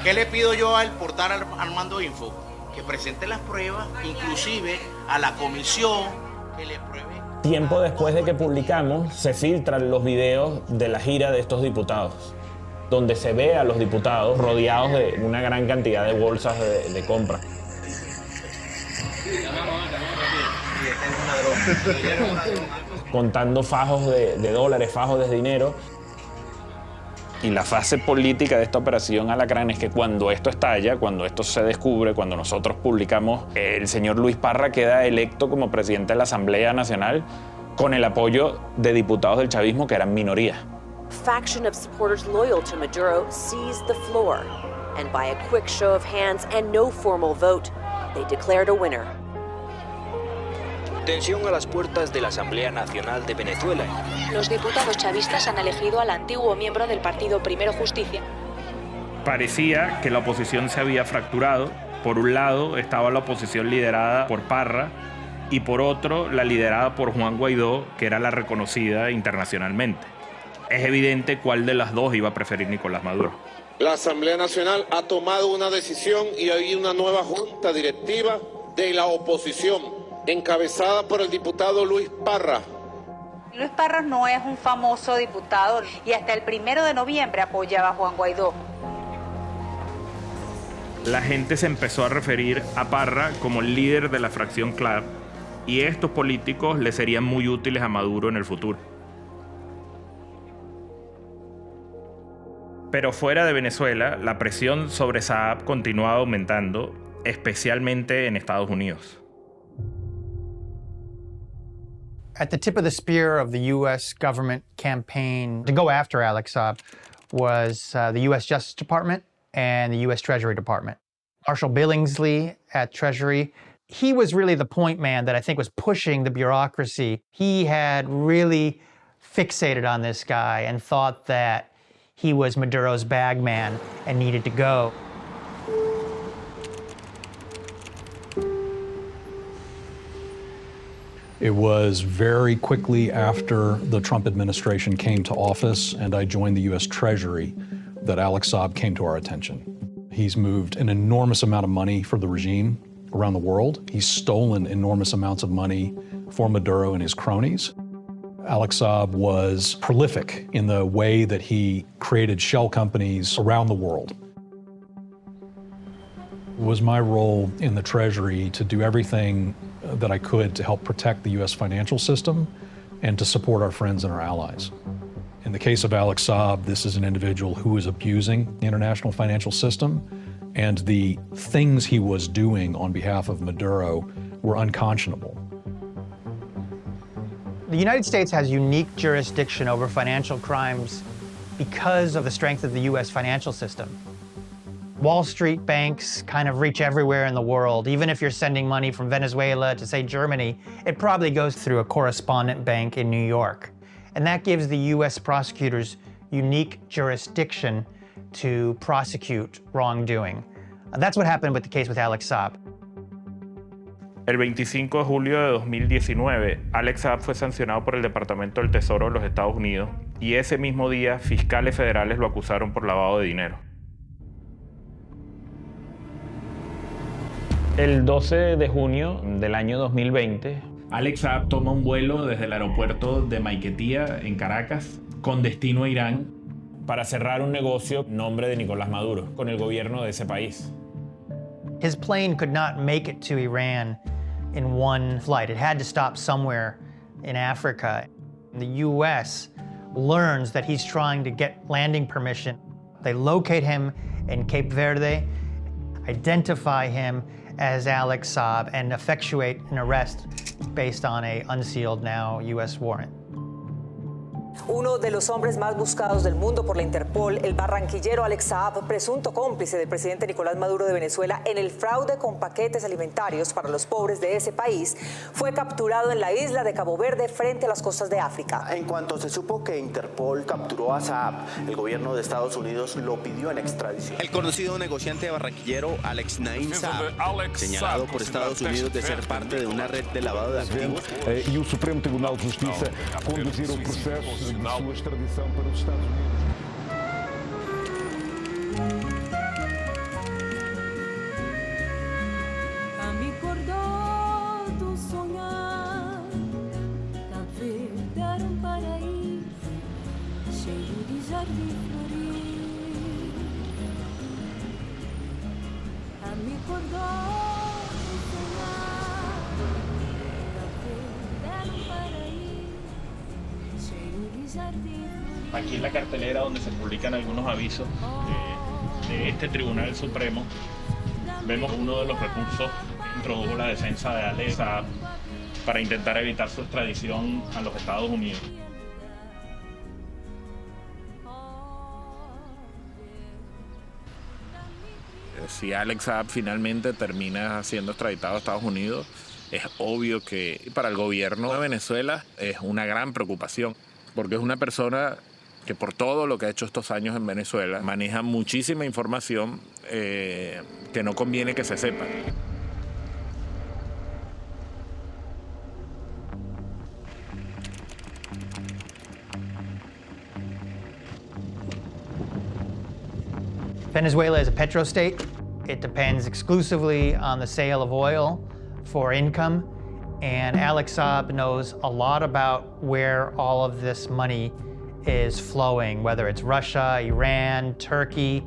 ¿Qué le pido yo al portal Armando Info? Que presente las pruebas, inclusive a la comisión que le pruebe. Tiempo después de que publicamos, se filtran los videos de la gira de estos diputados, donde se ve a los diputados rodeados de una gran cantidad de bolsas de compra. Contando fajos de dólares, fajos de dinero. Y la fase política de esta operación Alacrán es que cuando esto estalla, cuando esto se descubre, cuando nosotros publicamos, el señor Luis Parra queda electo como presidente de la Asamblea Nacional con el apoyo de diputados del chavismo que eran minoría. Faction of supporters loyal to Maduro seized the floor, and by a quick show of hands and no formal vote, they declared a winner. Tensión a las puertas de la Asamblea Nacional de Venezuela. Los diputados chavistas han elegido al antiguo miembro del partido Primero Justicia. Parecía que la oposición se había fracturado. Por un lado estaba la oposición liderada por Parra y por otro la liderada por Juan Guaidó, que era la reconocida internacionalmente. Es evidente cuál de las dos iba a preferir Nicolás Maduro. La Asamblea Nacional ha tomado una decisión y hay una nueva junta directiva de la oposición, encabezada por el diputado Luis Parra. Luis Parra no es un famoso diputado y hasta el 1 de noviembre apoyaba a Juan Guaidó. La gente se empezó a referir a Parra como el líder de la fracción CLAP y estos políticos le serían muy útiles a Maduro en el futuro. Pero fuera de Venezuela, la presión sobre Saab continuaba aumentando, especialmente en Estados Unidos. At the tip of the spear of the U.S. government campaign to go after Alex Saab was the U.S. Justice Department and the U.S. Treasury Department. Marshall Billingsley at Treasury, he was really the point man that I think was pushing the bureaucracy. He had really fixated on this guy and thought that he was Maduro's bag man and needed to go. It was very quickly after the Trump administration came to office and I joined the U.S. Treasury that Alex Saab came to our attention. He's moved an enormous amount of money for the regime around the world. He's stolen enormous amounts of money for Maduro and his cronies. Alex Saab was prolific in the way that he created shell companies around the world. It was my role in the Treasury to do everything that I could to help protect the U.S. financial system and to support our friends and our allies. In the case of Alex Saab, this is an individual who is abusing the international financial system, and the things he was doing on behalf of Maduro were unconscionable. The United States has unique jurisdiction over financial crimes because of the strength of the U.S. financial system. Wall Street banks kind of reach everywhere in the world. Even if you're sending money from Venezuela to, say, Germany, it probably goes through a correspondent bank in New York. And that gives the U.S. prosecutors unique jurisdiction to prosecute wrongdoing. That's what happened with the case with Alex Saab. El 25 de julio de 2019, Alex Saab fue sancionado por el Departamento del Tesoro de los Estados Unidos y ese mismo día fiscales federales lo acusaron por lavado de dinero. El 12 de junio del año 2020, Alex Saab toma un vuelo desde el aeropuerto de Maiquetía, en Caracas, con destino a Irán, para cerrar un negocio en nombre de Nicolás Maduro, con el gobierno de ese país. His plane could not make it to Iran in one flight. It had to stop somewhere in Africa. The U.S. learns that he's trying to get landing permission. They locate him in Cape Verde, identify him as Alex Saab, and effectuate an arrest based on an unsealed now U.S. warrant. Uno de los hombres más buscados del mundo por la Interpol, el barranquillero Alex Saab, presunto cómplice del presidente Nicolás Maduro de Venezuela en el fraude con paquetes alimentarios para los pobres de ese país, fue capturado en la isla de Cabo Verde frente a las costas de África. En cuanto se supo que Interpol capturó a Saab, el gobierno de Estados Unidos lo pidió en extradición. El conocido negociante barranquillero Alex Naim Saab, señalado por Estados Unidos de ser parte de una red de lavado de activos. E o Supremo Tribunal de Justiça conduzir o processo de sua extradição para os Estados Unidos. A me acordou do sonhar, Cabo Verde era paraíso cheio de jardim florido. A me acordou do sonhar, Cabo Verde era paraíso. Aquí en la cartelera donde se publican algunos avisos de este Tribunal Supremo, vemos uno de los recursos que introdujo la defensa de Alex Saab para intentar evitar su extradición a los Estados Unidos. Si Alex Saab finalmente termina siendo extraditado a Estados Unidos, es obvio que para el gobierno de Venezuela es una gran preocupación, porque es una persona que por todo lo que ha hecho estos años en Venezuela maneja muchísima información que no conviene que se sepa. Venezuela is a petrostate. It depends exclusively on the sale of oil for income, and Alex Saab knows a lot about where all of this money is flowing, whether it's Russia, Iran, Turkey.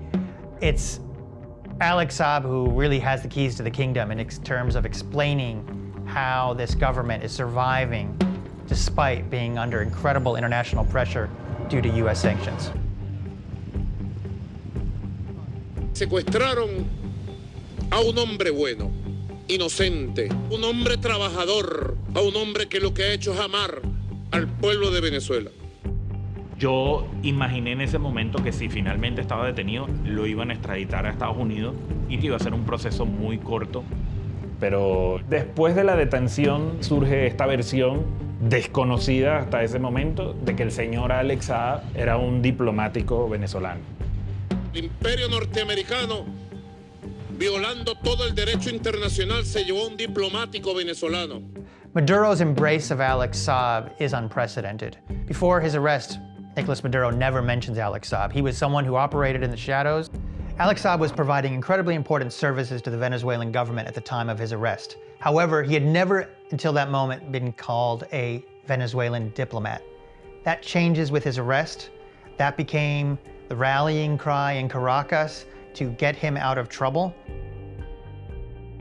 It's Alex Saab who really has the keys to the kingdom in terms of explaining how this government is surviving despite being under incredible international pressure due to U.S. sanctions. Secuestraron a un hombre bueno, inocente, un hombre trabajador, a un hombre que lo que ha hecho es amar al pueblo de Venezuela. Yo imaginé en ese momento que si finalmente estaba detenido, lo iban a extraditar a Estados Unidos y que iba a ser un proceso muy corto. Pero después de la detención surge esta versión desconocida hasta ese momento de que el señor Alex Saab era un diplomático venezolano. El imperio norteamericano, violando todo el derecho internacional, se llevó a un diplomático venezolano. Maduro's embrace of Alex Saab is unprecedented. Before his arrest, Nicolas Maduro never mentions Alex Saab. He was someone who operated in the shadows. Alex Saab was providing incredibly important services to the Venezuelan government at the time of his arrest. However, he had never, until that moment, been called a Venezuelan diplomat. That changes with his arrest. That became the rallying cry in Caracas to get him out of trouble.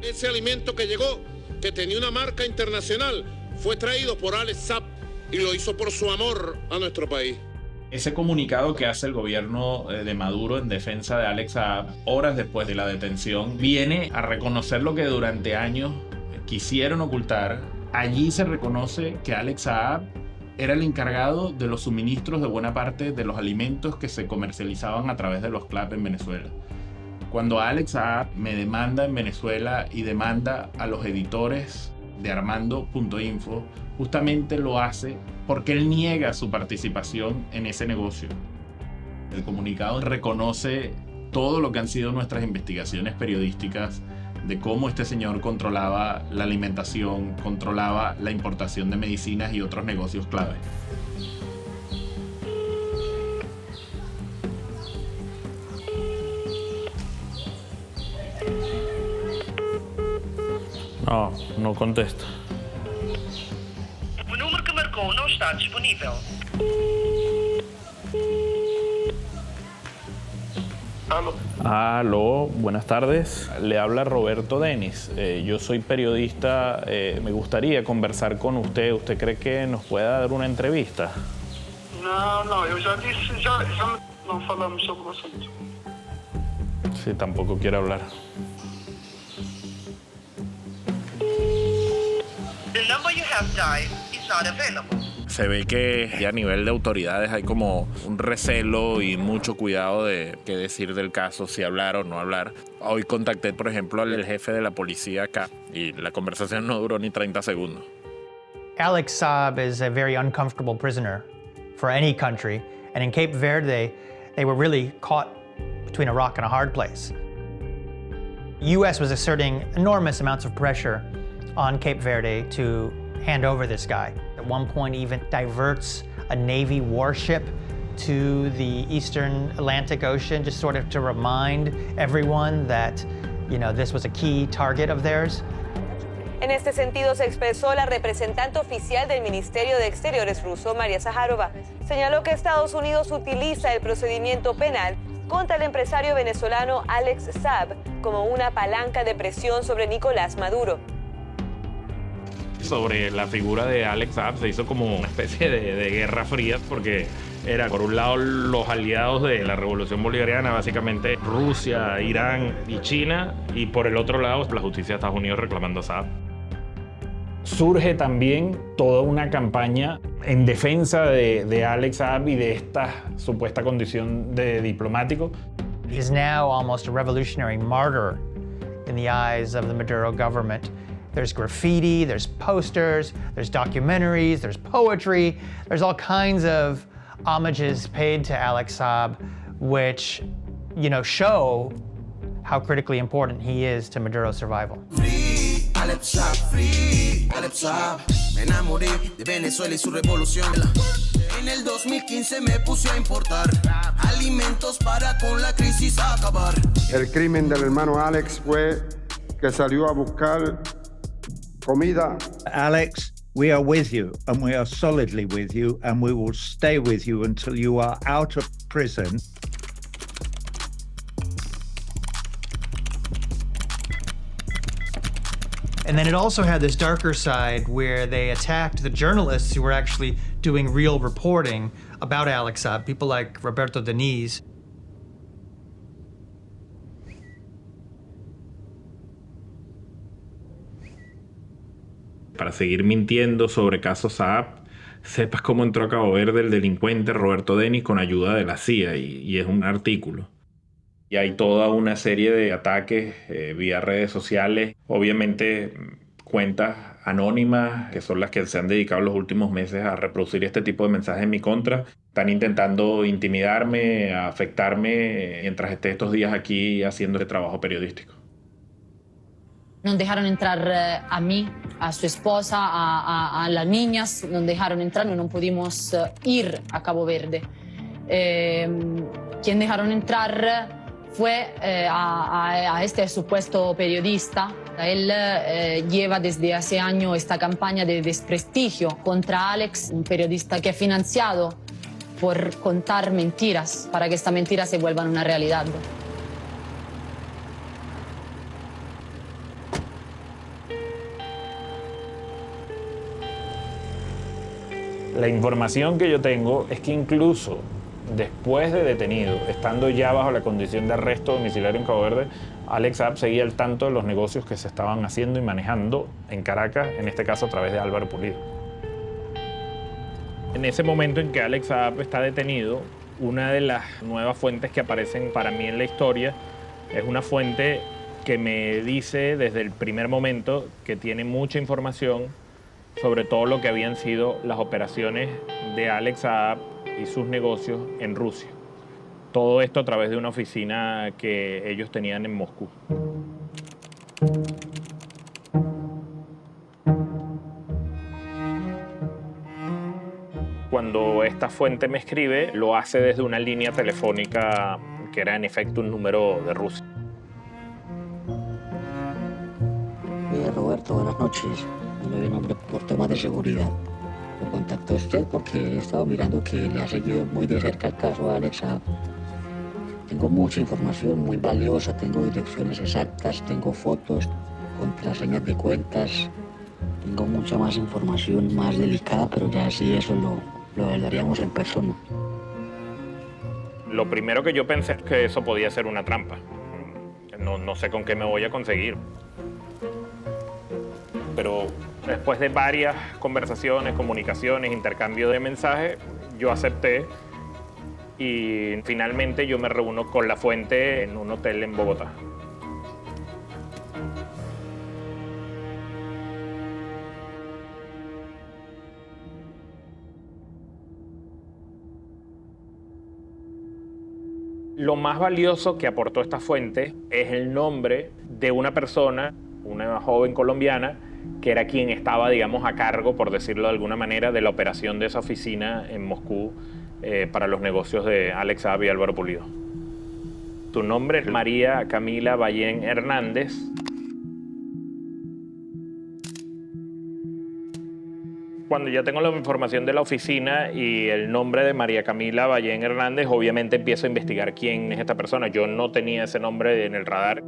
Ese alimento que llegó, que tenía una marca internacional, fue traído por Alex Saab y lo hizo por su amor a nuestro país. Ese comunicado que hace el gobierno de Maduro en defensa de Alex Saab, horas después de la detención, viene a reconocer lo que durante años quisieron ocultar. Allí se reconoce que Alex Saab era el encargado de los suministros de buena parte de los alimentos que se comercializaban a través de los CLAP en Venezuela. Cuando Alex Saab me demanda en Venezuela y demanda a los editores de Armando.info, justamente lo hace porque él niega su participación en ese negocio. El comunicado reconoce todo lo que han sido nuestras investigaciones periodísticas de cómo este señor controlaba la alimentación, controlaba la importación de medicinas y otros negocios clave. No contesta. O número que marcou não está disponível. Aló, buenas tardes. Le habla Roberto Denis. Yo soy periodista. Me gustaría conversar con usted. ¿Usted cree que nos pueda dar una entrevista? No, Não, eu já disse, já não falamos sobre o assunto. Sí, tampoco quiere hablar. The number you have dialed is not available. Se ve que ya a nivel de autoridades hay como un recelo y mucho cuidado de qué decir del caso, si hablar o no hablar. Hoy contacté, por ejemplo, al jefe de la policía acá y la conversación no duró ni 30 segundos. Alex Saab is a very uncomfortable prisoner for any country, and in Cape Verde, they were really caught between a rock and a hard place. The U.S. was exerting enormous amounts of pressure on Cape Verde to hand over this guy. At one point, even diverts a Navy warship to the Eastern Atlantic Ocean, just sort of to remind everyone that, you know, this was a key target of theirs. En este sentido, se expresó la representante oficial del Ministerio de Exteriores ruso, María Zaharova. Señaló que Estados Unidos utiliza el procedimiento penal contra el empresario venezolano Alex Saab como una palanca de presión sobre Nicolás Maduro. Sobre la figura de Alex Saab se hizo como una especie de guerra fría porque era por un lado los aliados de la revolución bolivariana, básicamente Rusia, Irán y China, y por el otro lado la justicia de Estados Unidos reclamando a Saab. Surge también toda una campaña en defensa de Alex Saab y de esta supuesta condición de diplomático. He's now almost a revolutionary martyr in the eyes of the Maduro government. There's graffiti, there's posters, there's documentaries, there's poetry, there's all kinds of homages paid to Alex Saab, which, you know, show how critically important he is to Maduro's survival. Free, Alex Saab, free, Alex Saab. Me enamoré de Venezuela y su revolución. En el 2015 me puse a importar alimentos para con la crisis acabar. El crimen del hermano Alex fue que salió a buscar comida. Alex, we are with you, and we are solidly with you, and we will stay with you until you are out of prison. And then it also had this darker side where they attacked the journalists who were actually doing real reporting about Alex Saab, people like Roberto Deniz. Para seguir mintiendo sobre casos Saab, sepas cómo entró a Cabo Verde el delincuente Roberto Deniz con ayuda de la CIA, y es un artículo. Y hay toda una serie de ataques vía redes sociales, obviamente cuentas anónimas, que son las que se han dedicado los últimos meses a reproducir este tipo de mensajes en mi contra. Están intentando intimidarme, afectarme, mientras esté estos días aquí haciendo este trabajo periodístico. Non dejaron entrar a mí, a su esposa, a las niñas, non dejaron entrar, non pudimos ir a Cabo Verde. Quien dejaron entrar fue a este supuesto periodista. Él lleva desde hace años esta campaña de desprestigio contra Alex, un periodista que es financiado por contar mentiras para que estas mentiras se vuelvan una realidad. La información que yo tengo es que incluso después de detenido, estando ya bajo la condición de arresto domiciliario en Cabo Verde, Alex Saab seguía al tanto de los negocios que se estaban haciendo y manejando en Caracas, en este caso a través de Álvaro Pulido. En ese momento en que Alex Saab está detenido, una de las nuevas fuentes que aparecen para mí en la historia es una fuente que me dice desde el primer momento que tiene mucha información sobre todo lo que habían sido las operaciones de Alex Saab y sus negocios en Rusia. Todo esto a través de una oficina que ellos tenían en Moscú. Cuando esta fuente me escribe, lo hace desde una línea telefónica que era en efecto un número de Rusia. Roberto, buenas noches. No le doy nombre por temas de seguridad. Lo contactó usted porque he estado mirando que le ha seguido muy de cerca el caso a Alex Saab. Tengo mucha información muy valiosa, tengo direcciones exactas, tengo fotos, contraseñas de cuentas, tengo mucha más información más delicada, pero ya sí eso lo abordaríamos en persona. Lo primero que yo pensé es que eso podía ser una trampa. No sé con qué me voy a conseguir. Pero después de varias conversaciones, comunicaciones, intercambio de mensajes, yo acepté y finalmente yo me reúno con La Fuente en un hotel en Bogotá. Lo más valioso que aportó esta fuente es el nombre de una persona, una joven colombiana, que era quien estaba, digamos, a cargo, por decirlo de alguna manera, de la operación de esa oficina en Moscú para los negocios de Alex Saab y Álvaro Pulido. Su nombre es María Camila Ballén Hernández. Cuando ya tengo la información de la oficina y el nombre de María Camila Ballén Hernández, obviamente empiezo a investigar quién es esta persona. Yo no tenía ese nombre en el radar.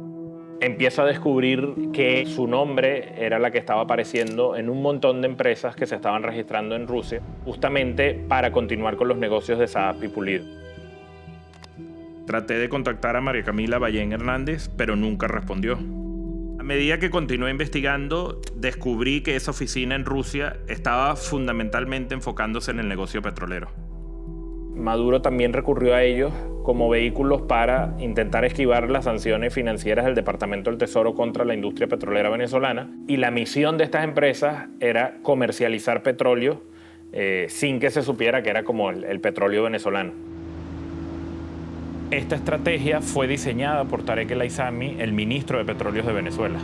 Empiezo a descubrir que su nombre era la que estaba apareciendo en un montón de empresas que se estaban registrando en Rusia, justamente para continuar con los negocios de Saab y Pulido. Traté de contactar a María Camila Ballén Hernández, pero nunca respondió. A medida que continué investigando, descubrí que esa oficina en Rusia estaba fundamentalmente enfocándose en el negocio petrolero. Maduro también recurrió a ellos como vehículos para intentar esquivar las sanciones financieras del Departamento del Tesoro contra la industria petrolera venezolana, y la misión de estas empresas era comercializar petróleo sin que se supiera que era como el petróleo venezolano. Esta estrategia fue diseñada por Tarek El Aissami, el ministro de Petróleos de Venezuela.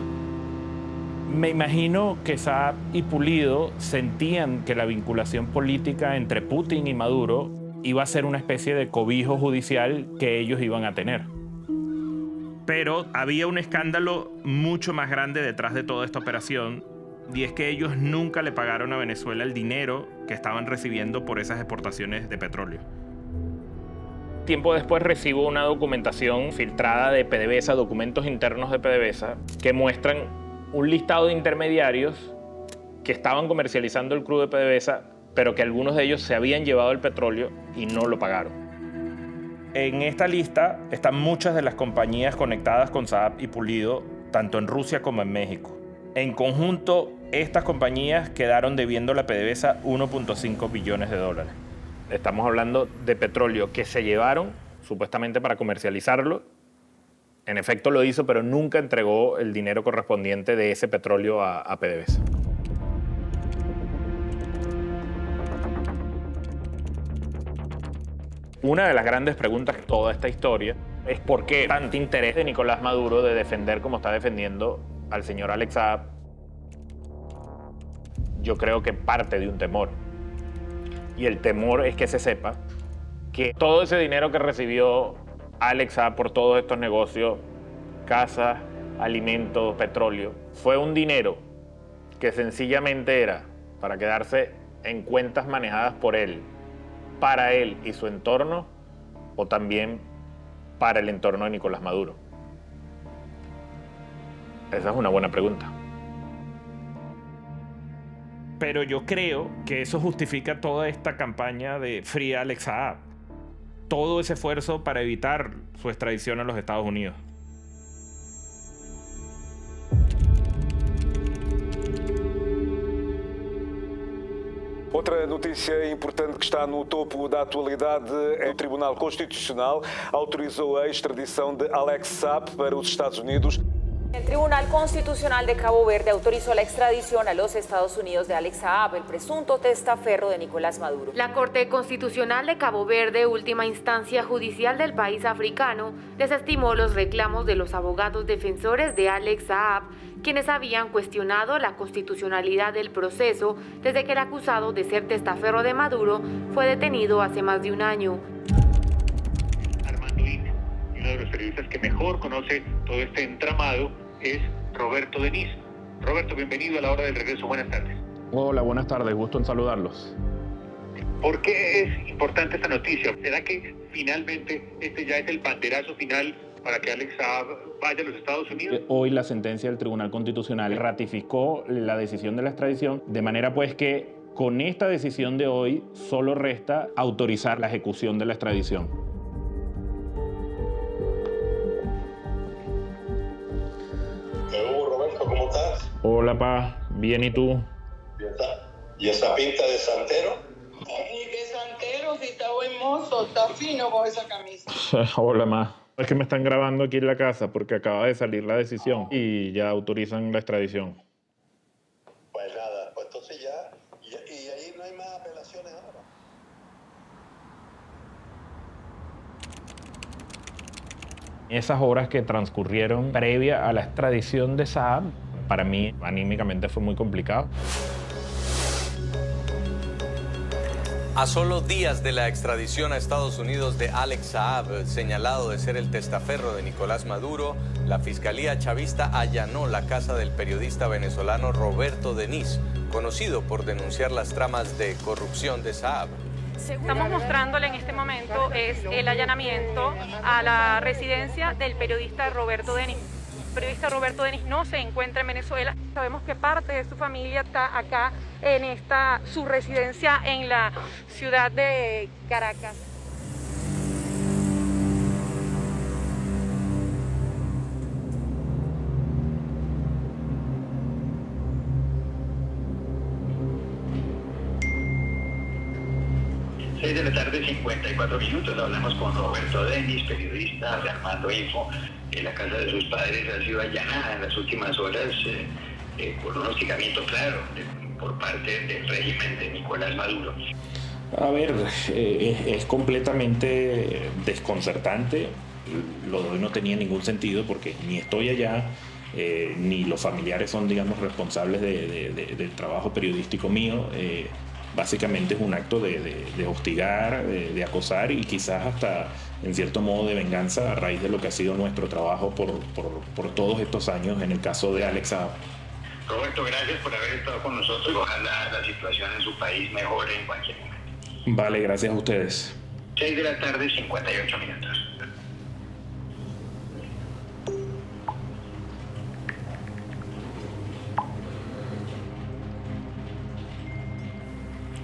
Me imagino que Saab y Pulido sentían que la vinculación política entre Putin y Maduro iba a ser una especie de cobijo judicial que ellos iban a tener. Pero había un escándalo mucho más grande detrás de toda esta operación, y es que ellos nunca le pagaron a Venezuela el dinero que estaban recibiendo por esas exportaciones de petróleo. Tiempo después recibo una documentación filtrada de PDVSA, documentos internos de PDVSA, que muestran un listado de intermediarios que estaban comercializando el crudo de PDVSA, pero que algunos de ellos se habían llevado el petróleo y no lo pagaron. En esta lista están muchas de las compañías conectadas con Saab y Pulido, tanto en Rusia como en México. En conjunto, estas compañías quedaron debiendo a la PDVSA 1.5 billones de dólares. Estamos hablando de petróleo que se llevaron, supuestamente para comercializarlo. En efecto lo hizo, pero nunca entregó el dinero correspondiente de ese petróleo a PDVSA. Una de las grandes preguntas de toda esta historia es por qué tanto interés de Nicolás Maduro de defender como está defendiendo al señor Alex Saab. Yo creo que parte de un temor. Y el temor es que se sepa que todo ese dinero que recibió Alex Saab por todos estos negocios, casas, alimentos, petróleo, fue un dinero que sencillamente era para quedarse en cuentas manejadas por él, para él y su entorno, o también para el entorno de Nicolás Maduro. Esa es una buena pregunta. Pero yo creo que eso justifica toda esta campaña de Free Alex Saab. Todo ese esfuerzo para evitar su extradición a los Estados Unidos. Outra notícia importante que está no topo da atualidade é que o Tribunal Constitucional autorizou a extradição de Alex Saab para os Estados Unidos. El Tribunal Constitucional de Cabo Verde autorizó la extradición a los Estados Unidos de Alex Saab, el presunto testaferro de Nicolás Maduro. La Corte Constitucional de Cabo Verde, última instancia judicial del país africano, desestimó los reclamos de los abogados defensores de Alex Saab, quienes habían cuestionado la constitucionalidad del proceso desde que el acusado de ser testaferro de Maduro fue detenido hace más de un año. Armando Ine, y uno de los periodistas que mejor conoce todo este entramado es Roberto Denis. Roberto, bienvenido a La Hora del Regreso. Buenas tardes. Hola, buenas tardes. Gusto en saludarlos. ¿Por qué es importante esta noticia? ¿Será que finalmente este ya es el banderazo final para que Alex Saab vaya a los Estados Unidos? Hoy la sentencia del Tribunal Constitucional ratificó la decisión de la extradición, de manera pues que Con esta decisión de hoy, solo resta autorizar la ejecución de la extradición. Roberto, ¿cómo estás? Hola, Pa. Bien, ¿y tú? Bien, ¿y esa pinta de santero? Ni de santero, si está buen mozo, está fino con esa camisa. Hola, Ma. Es que me están grabando aquí en la casa porque acaba de salir la decisión y ya autorizan la extradición. Pues nada, pues entonces ya, y ahí no hay más apelaciones ahora. Esas horas que transcurrieron previa a la extradición de Saab, para mí anímicamente fue muy complicado. A solo días de la extradición a Estados Unidos de Alex Saab, señalado de ser el testaferro de Nicolás Maduro, la Fiscalía Chavista allanó la casa del periodista venezolano Roberto Denis, conocido por denunciar las tramas de corrupción de Saab. Estamos mostrándole en este momento es el allanamiento a la residencia del periodista Roberto Denis. El periodista Roberto Denis no se encuentra en Venezuela. Sabemos que parte de su familia está acá en su residencia en la ciudad de Caracas. De la tarde, 54 minutos. Hablamos con Roberto Denis, periodista de Armando Info. La casa de sus padres ha sido allanada en las últimas horas por un hostigamiento claro por parte del régimen de Nicolás Maduro. A ver, es completamente desconcertante. Lo de hoy no tenía ningún sentido porque ni estoy allá, ni los familiares son, digamos, responsables del trabajo periodístico mío. Básicamente es un acto de hostigar, de acosar y quizás hasta en cierto modo de venganza a raíz de lo que ha sido nuestro trabajo por todos estos años en el caso de Alex Saab. Roberto, gracias por haber estado con nosotros. Ojalá la situación en su país mejore en cualquier momento. Vale, gracias a ustedes. 6 de la tarde, 58 minutos.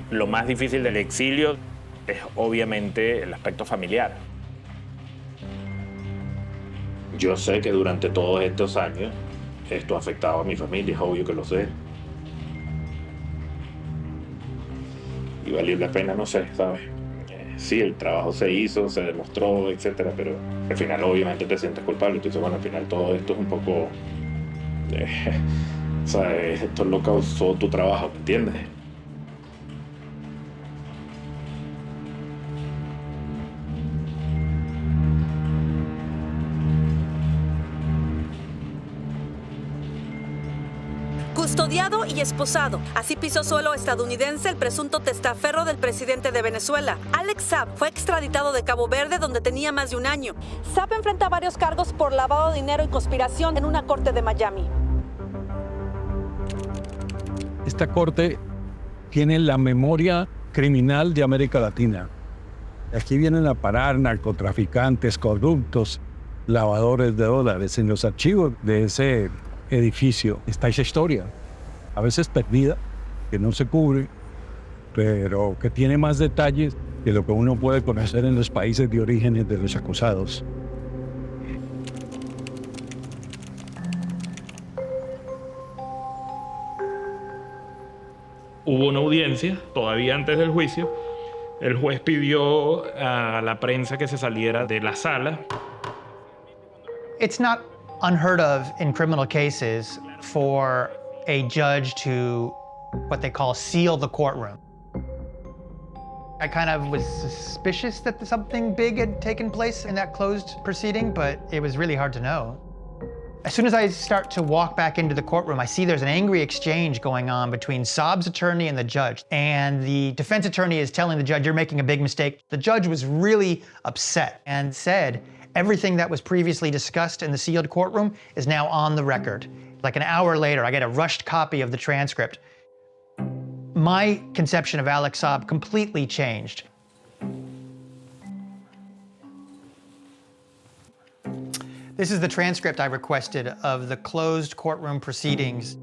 Lo más difícil del exilio es obviamente el aspecto familiar. Yo sé que durante todos estos años esto ha afectado a mi familia, es obvio que lo sé. Y valió la pena, no sé, ¿sabes? Sí, el trabajo se hizo, se demostró, etcétera, pero al final obviamente te sientes culpable. Entonces, bueno, al final todo esto es un poco... ¿sabes? Esto lo causó tu trabajo, ¿me entiendes? Custodiado y esposado. Así pisó suelo estadounidense el presunto testaferro del presidente de Venezuela. Alex Saab fue extraditado de Cabo Verde, donde tenía más de un año. Saab enfrenta varios cargos por lavado de dinero y conspiración en una corte de Miami. Esta corte tiene la memoria criminal de América Latina. Aquí vienen a parar narcotraficantes, corruptos, lavadores de dólares. En los archivos de ese edificio está esa historia, a veces perdida, que no se cubre, pero que tiene más detalles que lo que uno puede conocer en los países de orígenes de los acusados. Hubo una audiencia, todavía antes del juicio. El juez pidió a la prensa que se saliera de la sala. It's not unheard of in criminal cases for a judge to what they call seal the courtroom. I kind of was suspicious that something big had taken place in that closed proceeding, but it was really hard to know. As soon as I start to walk back into the courtroom, I see there's an angry exchange going on between Saab's attorney and the judge. And the defense attorney is telling the judge, "You're making a big mistake." The judge was really upset and said, "Everything that was previously discussed in the sealed courtroom is now on the record." Like an hour later, I get a rushed copy of the transcript. My conception of Alex Saab completely changed. This is the transcript I requested of the closed courtroom proceedings.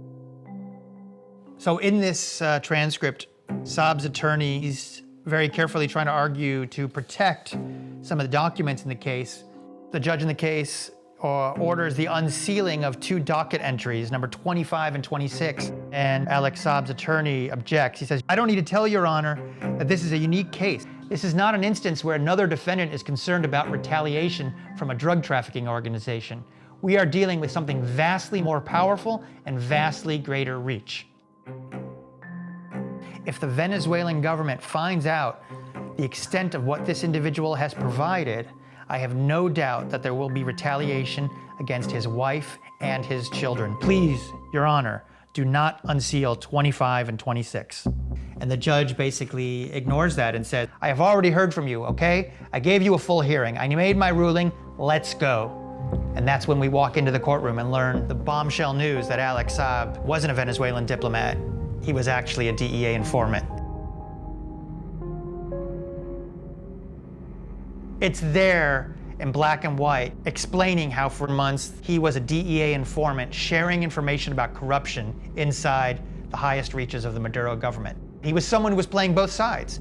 So in this transcript, Saab's attorneys very carefully trying to argue to protect some of the documents in the case. The judge in the case orders the unsealing of 2 docket entries, number 25 and 26, and Alex Saab's attorney objects. He says, "I don't need to tell Your Honor that this is a unique case. This is not an instance where another defendant is concerned about retaliation from a drug trafficking organization. We are dealing with something vastly more powerful and vastly greater reach." If the Venezuelan government finds out the extent of what this individual has provided, I have no doubt that there will be retaliation against his wife and his children. Please, Your Honor, do not unseal 25 and 26. And the judge basically ignores that and said, "I have already heard from you, okay? I gave you a full hearing. I made my ruling. Let's go." And that's when we walk into the courtroom and learn the bombshell news that Alex Saab wasn't a Venezuelan diplomat. He was actually a DEA informant. It's there in black and white, explaining how for months he was a DEA informant sharing information about corruption inside the highest reaches of the Maduro government. He was someone who was playing both sides.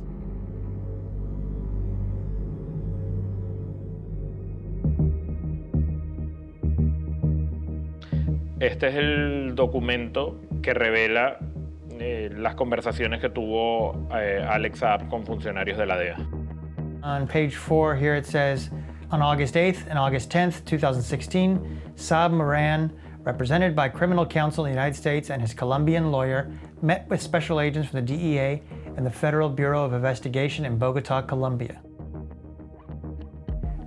Este es el documento que revela las conversaciones que tuvo Alex Saab con funcionarios de la DEA. On page 4 here it says, on August 8th and August 10th, 2016, Saab Moran, represented by criminal counsel in the United States and his Colombian lawyer, met with special agents from the DEA and the Federal Bureau of Investigation in Bogota, Colombia.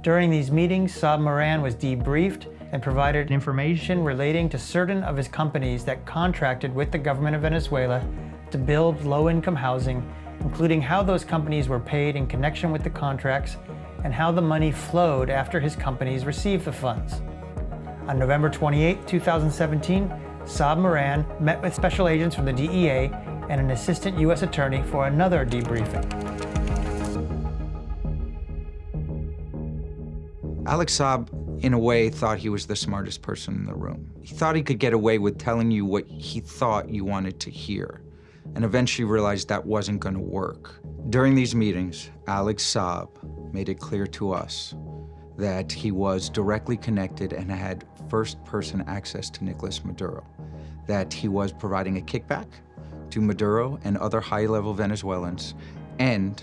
During these meetings, Saab Moran was debriefed and provided information relating to certain of his companies that contracted with the government of Venezuela to build low-income housing, including how those companies were paid in connection with the contracts and how the money flowed after his companies received the funds. On November 28, 2017, Saab Moran met with special agents from the DEA and an assistant U.S. attorney for another debriefing. Alex Saab, in a way, thought he was the smartest person in the room. He thought he could get away with telling you what he thought you wanted to hear, and eventually realized that wasn't going to work. During these meetings, Alex Saab made it clear to us that he was directly connected and had first-person access to Nicolas Maduro, that he was providing a kickback to Maduro and other high-level Venezuelans, and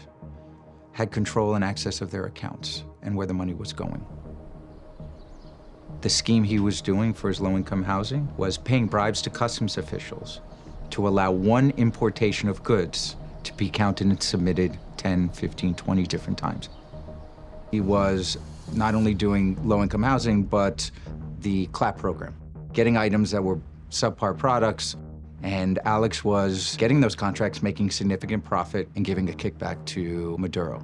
had control and access of their accounts and where the money was going. The scheme he was doing for his low-income housing was paying bribes to customs officials to allow one importation of goods to be counted and submitted 10, 15, 20 different times. He was not only doing low-income housing, but the CLAP program, getting items that were subpar products, and Alex was getting those contracts, making significant profit, and giving a kickback to Maduro.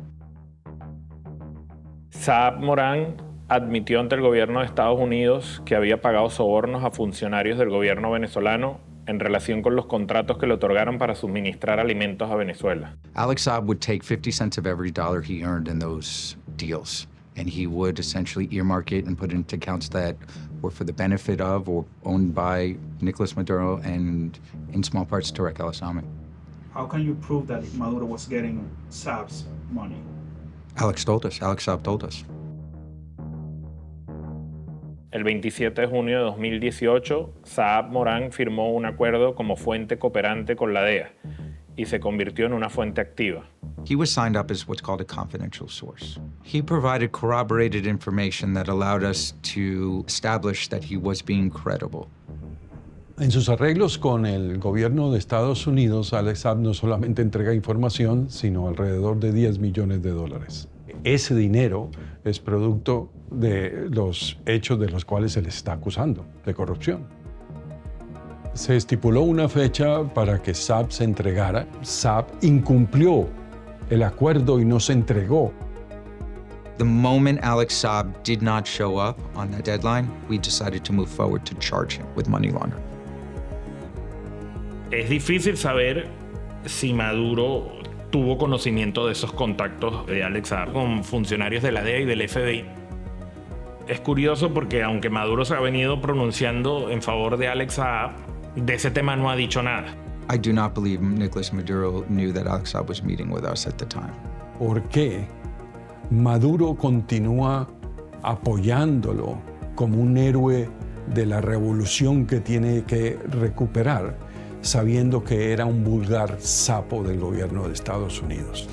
Saab Moran admitió ante el gobierno de Estados Unidos que había pagado sobornos a funcionarios del gobierno venezolano en relación con los contratos que le otorgaron para suministrar alimentos a Venezuela. Alex Saab would take 50 cents of every dollar he earned in those deals, and he would essentially earmark it and put it into accounts that were for the benefit of or owned by Nicolas Maduro and, in small parts, Tarek El-Assami. How can you prove that Maduro was getting Saab's money? Alex told us. Alex Saab told us. El 27 de junio de 2018, Saab Moran firmó un acuerdo como fuente cooperante con la DEA y se convirtió en una fuente activa. He was signed up as what's called a confidential source. He provided corroborated information that allowed us to establish that he was being credible. En sus arreglos con el gobierno de Estados Unidos, Alex Saab no solamente entrega información, sino alrededor de $10 millones. Ese dinero es producto de los hechos de los cuales se le está acusando, de corrupción. Se estipuló una fecha para que Saab se entregara. Saab incumplió el acuerdo y no se entregó. The moment Alex Saab did not show up on that deadline, we decided to move forward to charge him with money laundering. Es difícil saber si Maduro tuvo conocimiento de esos contactos de Alex Saab con funcionarios de la DEA y del FBI. Es curioso porque aunque Maduro se ha venido pronunciando en favor de Alex Saab, de ese tema no ha dicho nada. I do not believe Nicolas Maduro knew that Alex Saab was meeting with us at the time. ¿Por qué Maduro continúa apoyándolo como un héroe de la revolución que tiene que recuperar, sabiendo que era un vulgar sapo del gobierno de Estados Unidos?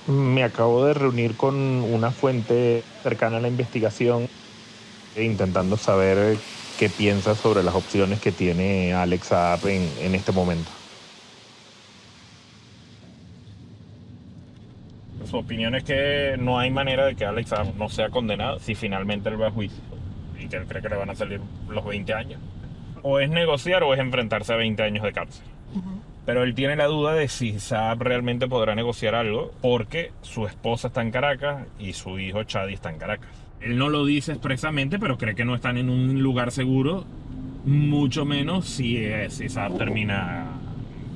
Me acabo de reunir con una fuente cercana a la investigación, intentando saber qué piensa sobre las opciones que tiene Alex Saab en este momento. Su opinión es que no hay manera de que Alex Saab no sea condenado si finalmente él va a juicio y que él cree que le van a salir los 20 años. O es negociar o es enfrentarse a 20 años de cárcel. Pero él tiene la duda de si Saab realmente podrá negociar algo porque su esposa está en Caracas y su hijo Chadi está en Caracas. Él no lo dice expresamente, pero cree que no están en un lugar seguro, mucho menos si Saab termina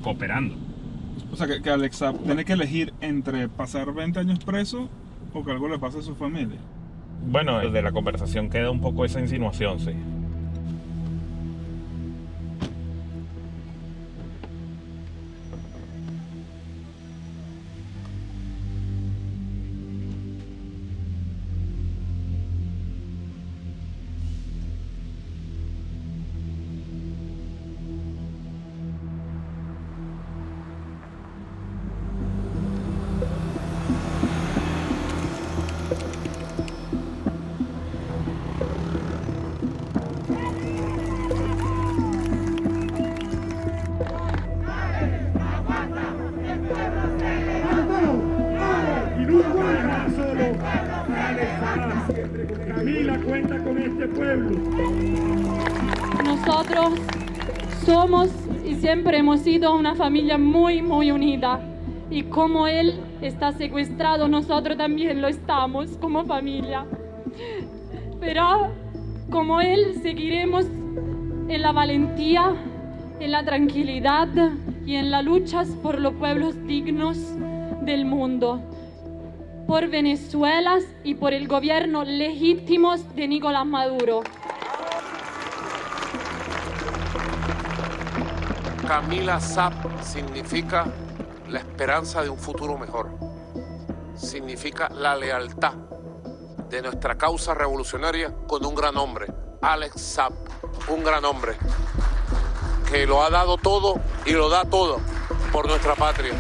cooperando. O sea, que Alex Saab tiene que elegir entre pasar 20 años preso o que algo le pase a su familia. Bueno, de la conversación queda un poco esa insinuación, sí. Camila cuenta con este pueblo. Nosotros somos y siempre hemos sido una familia muy, muy unida. Y como él está secuestrado, nosotros también lo estamos como familia. Pero como él, seguiremos en la valentía, en la tranquilidad y en las luchas por los pueblos dignos del mundo, por Venezuela y por el gobierno legítimo de Nicolás Maduro. Camila Saab significa la esperanza de un futuro mejor. Significa la lealtad de nuestra causa revolucionaria con un gran hombre, Alex Saab, un gran hombre que lo ha dado todo y lo da todo por nuestra patria.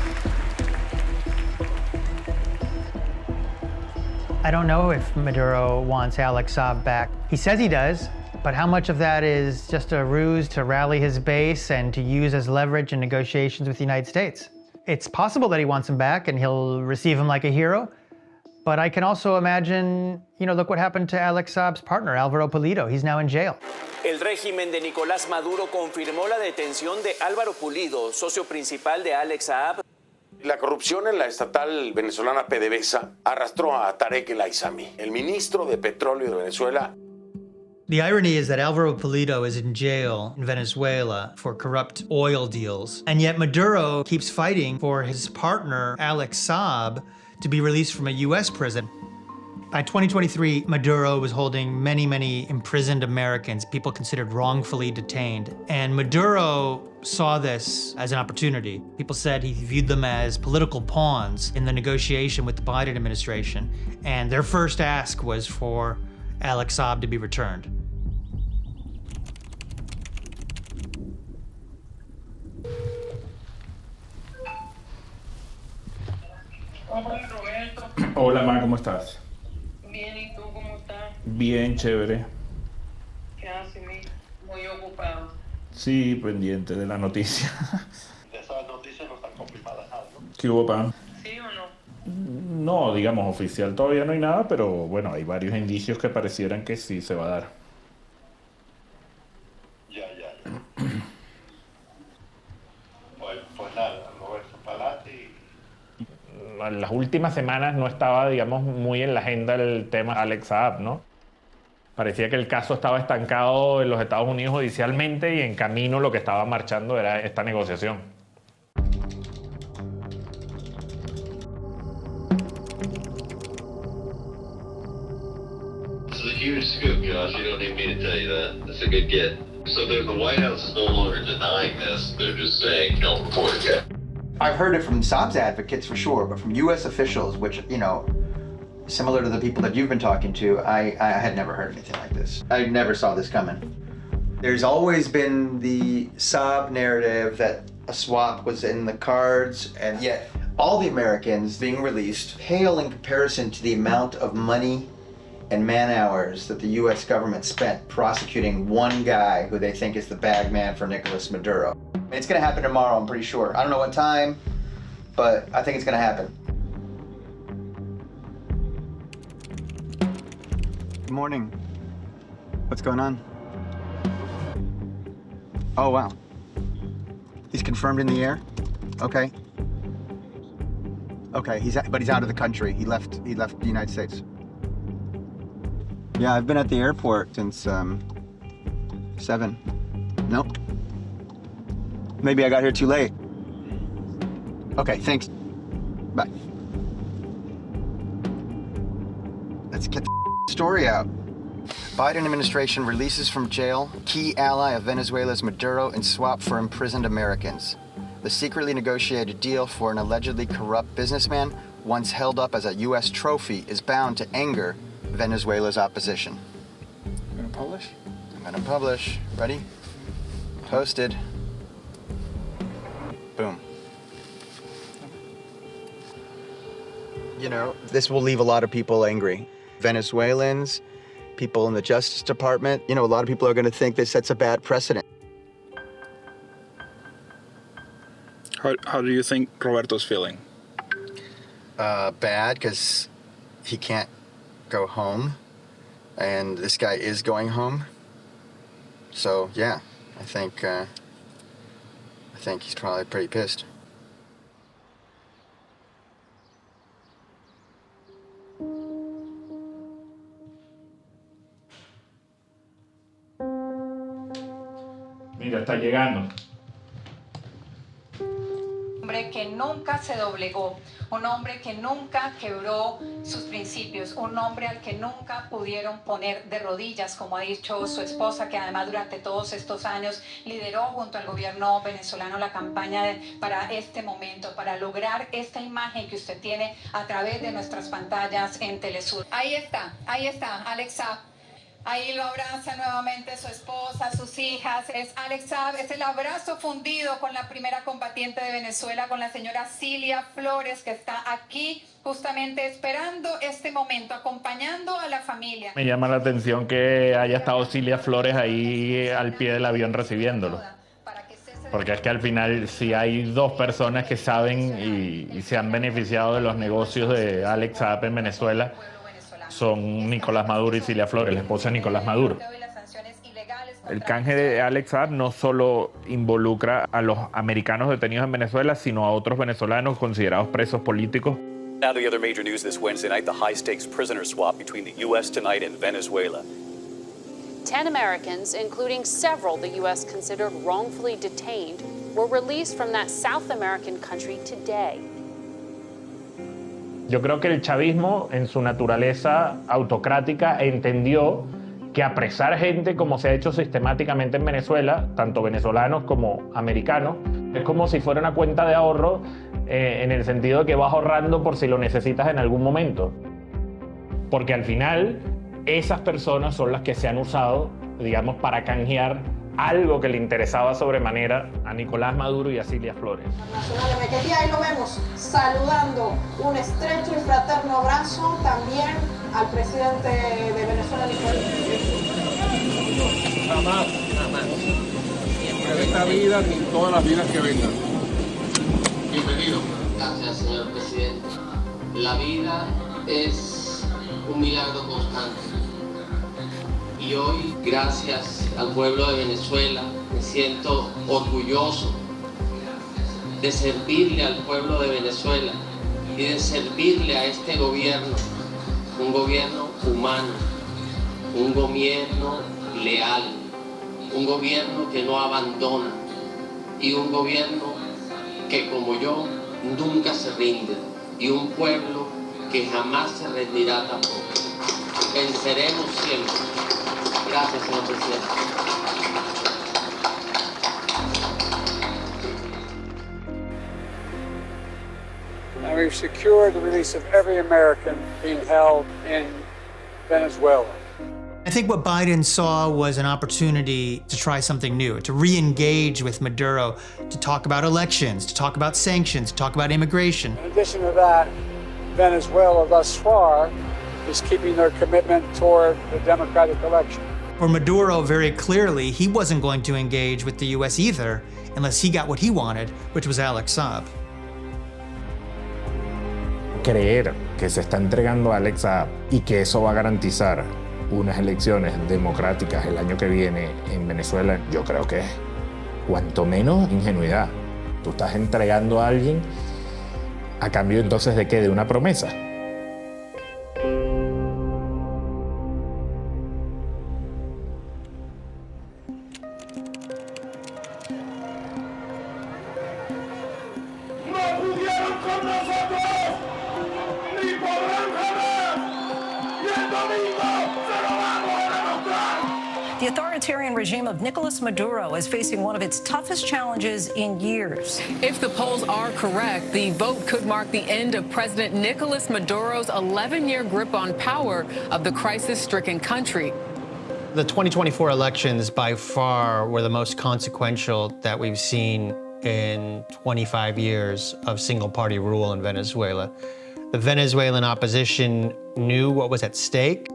I don't know if Maduro wants Alex Saab back. He says he does, but how much of that is just a ruse to rally his base and to use as leverage in negotiations with the United States? It's possible that he wants him back and he'll receive him like a hero, but I can also imagine, look what happened to Alex Saab's partner, Alvaro Pulido. He's now in jail. El régimen de Nicolás Maduro confirmó la detención de Álvaro Pulido, socio principal de Alex Saab. La corrupción en la estatal venezolana PDVSA arrastró a Tarek El Aissami, el ministro de Petróleo de Venezuela. The irony is that Alvaro Pulido is in jail in Venezuela for corrupt oil deals, and yet Maduro keeps fighting for his partner, Alex Saab, to be released from a US prison. By 2023, Maduro was holding many, many imprisoned Americans, people considered wrongfully detained. And Maduro saw this as an opportunity. People said he viewed them as political pawns in the negotiation with the Biden administration. And their first ask was for Alex Saab to be returned. Hola, Ma, ¿cómo estás? Bien, ¿y tú cómo estás? Bien, chévere. ¿Qué haces, muy ocupado? Sí, pendiente de la noticia. Esas noticias no están confirmadas nada, ¿no? ¿Qué hubo, Pa? ¿Sí o no? No, digamos, oficial todavía no hay nada, pero bueno, hay varios indicios que parecieran que sí se va a dar. Ya. Bueno, pues nada, Roberto, pa'lante. En las últimas semanas no estaba, digamos, muy en la agenda el tema Alex Saab, ¿no? Parecía que el caso estaba estancado en los Estados Unidos judicialmente y en camino lo que estaba marchando era esta negociación. This is a huge scoop, Josh. You don't need me to tell you that. That's a good get. So the White House is no longer denying this. They're just saying don't report it yet. I've heard it from Saab's advocates for sure, but from U.S. officials, which, you know, similar to the people that you've been talking to, I had never heard anything like this. I never saw this coming. There's always been the Saab narrative that a swap was in the cards, and yet all the Americans being released pale in comparison to the amount of money and man hours that the U.S. government spent prosecuting one guy who they think is the bag man for Nicolas Maduro. It's gonna happen tomorrow, I'm pretty sure. I don't know what time, but I think it's gonna happen. Good morning. What's going on? Oh, wow. He's confirmed in the air? Okay. Okay, but he's out of the country. He left the United States. Yeah, I've been at the airport since 7. Nope. Maybe I got here too late. Okay, thanks. Bye. Let's get the story out. Biden administration releases from jail key ally of Venezuela's Maduro in swap for imprisoned Americans. The secretly negotiated deal for an allegedly corrupt businessman, once held up as a U.S. trophy, is bound to anger Venezuela's opposition. You gonna publish? I'm gonna publish. Ready? Posted. Boom. You know, this will leave a lot of people angry. Venezuelans, people in the Justice Department, you know, a lot of people are gonna think this sets a bad precedent. How do you think Roberto's feeling? Bad, because he can't go home, and this guy is going home. So yeah, I think he's probably pretty pissed. Mira, está llegando. Un hombre que nunca se doblegó, un hombre que nunca quebró sus principios, un hombre al que nunca pudieron poner de rodillas, como ha dicho su esposa, que además durante todos estos años lideró junto al gobierno venezolano la campaña para este momento, para lograr esta imagen que usted tiene a través de nuestras pantallas en Telesur. Ahí está, Alex Saab. Ahí lo abraza nuevamente su esposa, sus hijas. Es Alex Saab, es el abrazo fundido con la primera combatiente de Venezuela, con la señora Cilia Flores, que está aquí justamente esperando este momento, acompañando a la familia. Me llama la atención que haya estado Cilia Flores ahí al pie del avión recibiéndolo. Porque es que al final, si hay dos personas que saben y se han beneficiado de los negocios de Alex Saab en Venezuela, son Nicolás Maduro y Cilia Flores, la esposa de Nicolás Maduro. El canje de Alex Saab no solo involucra a los americanos detenidos en Venezuela, sino a otros venezolanos considerados presos políticos. Now to the other major news this Wednesday night, the high-stakes prisoner swap between the U.S. tonight and Venezuela. 10 Americans, including several the U.S. considered wrongfully detained, were released from that South American country today. Yo creo que el chavismo, en su naturaleza autocrática, entendió que apresar gente, como se ha hecho sistemáticamente en Venezuela, tanto venezolanos como americanos, es como si fuera una cuenta de ahorro en el sentido de que vas ahorrando por si lo necesitas en algún momento. Porque al final, esas personas son las que se han usado, digamos, para canjear algo que le interesaba sobremanera a Nicolás Maduro y a Cilia Flores. Que ahí lo vemos saludando un estrecho y fraterno abrazo también al presidente de Venezuela, Nicolás. Jamás, en esta vida ni todas las vidas que vengan. Bienvenido. Gracias, señor presidente. La vida es un milagro constante. Y hoy, gracias al pueblo de Venezuela, me siento orgulloso de servirle al pueblo de Venezuela y de servirle a este gobierno, un gobierno humano, un gobierno leal, un gobierno que no abandona y un gobierno que, como yo, nunca se rinde y un pueblo que jamás se rendirá tampoco. seremos siempre. Gracias, señor presidente. And we've secured the release of every American being held in Venezuela. I think what Biden saw was an opportunity to try something new, to re-engage with Maduro, to talk about elections, to talk about sanctions, to talk about immigration. In addition to that, Venezuela thus far is keeping their commitment toward the democratic election. For Maduro, very clearly, he wasn't going to engage with the US either unless he got what he wanted, which was Alex Saab. Creer que se está entregando a Alex Saab y que eso va a garantizar unas elecciones democráticas el año que viene en Venezuela, yo creo que es cuanto menos ingenuidad. Tú estás entregando a alguien a cambio entonces de ¿qué? De una promesa. The authoritarian regime of Nicolas Maduro is facing one of its toughest challenges in years. If the polls are correct, the vote could mark the end of President Nicolas Maduro's 11-year grip on power of the crisis-stricken country. The 2024 elections by far were the most consequential that we've seen in 25 years of single-party rule in Venezuela. The Venezuelan opposition knew what was at stake.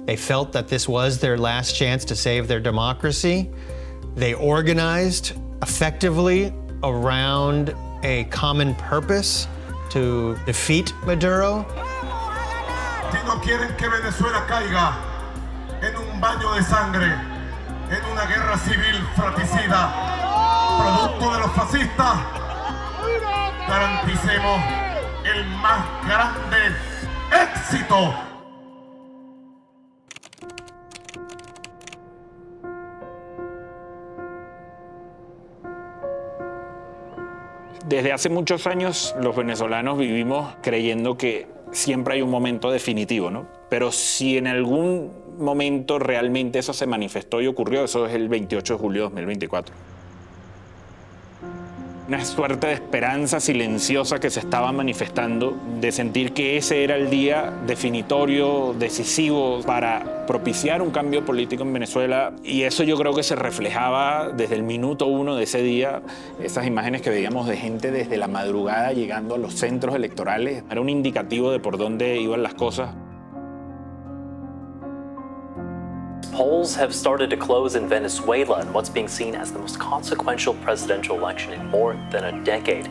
They felt that this was their last chance to save their democracy. They organized effectively around a common purpose to defeat Maduro. Si no quieren que Venezuela caiga en un baño de sangre, en una guerra civil fratricida, producto de los fascistas, garanticemos el más grande éxito. Desde hace muchos años los venezolanos vivimos creyendo que siempre hay un momento definitivo, ¿no? Pero si en algún momento realmente eso se manifestó y ocurrió, eso es el 28 de julio de 2024. Una suerte de esperanza silenciosa que se estaba manifestando, de sentir que ese era el día definitorio, decisivo para propiciar un cambio político en Venezuela. Y eso yo creo que se reflejaba desde el minuto uno de ese día. Esas imágenes que veíamos de gente desde la madrugada llegando a los centros electorales era un indicativo de por dónde iban las cosas. Polls have started to close in Venezuela in what's being seen as the most consequential presidential election in more than a decade.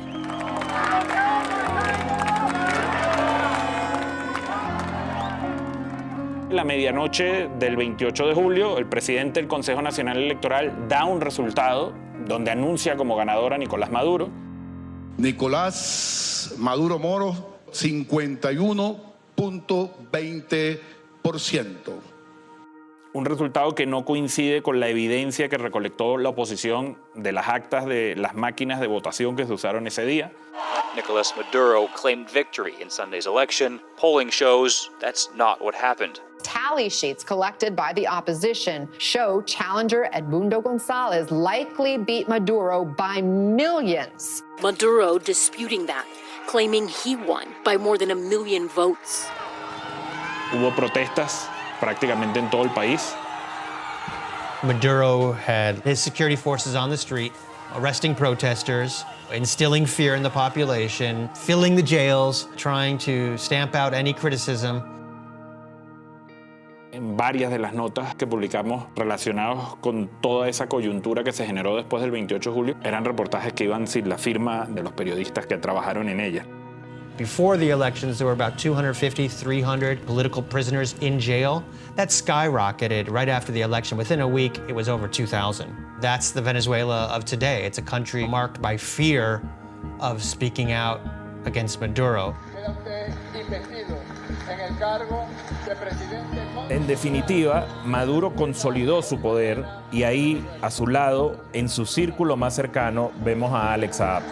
La medianoche del 28 de julio, el presidente del Consejo Nacional Electoral da un resultado donde anuncia como ganador a Nicolás Maduro. Nicolás Maduro Moro, 51.20%. Un resultado que no coincide con la evidencia que recolectó la oposición de las actas de las máquinas de votación que se usaron ese día. Nicolás Maduro claimed victory in Sunday's election. Polling shows that's not what happened. Tally sheets collected by the opposition show challenger Edmundo González likely beat Maduro by millions. Maduro disputing that, claiming he won by more than 1 million votes. Hubo protestas prácticamente en todo el país. Maduro had his security forces on the street, arresting protesters, instilling fear in the population, filling the jails, trying to stamp out any criticism. En varias de las notas que publicamos relacionados con toda esa coyuntura que se generó después del 28 de julio, eran reportajes que iban sin la firma de los periodistas que trabajaron en ella. Before the elections, there were about 250, 300 political prisoners in jail. That skyrocketed right after the election. Within a week, it was over 2,000. That's the Venezuela of today. It's a country marked by fear of speaking out against Maduro. En definitiva, Maduro consolidó su poder y ahí, a su lado, en su círculo más cercano, vemos a Alex Saab.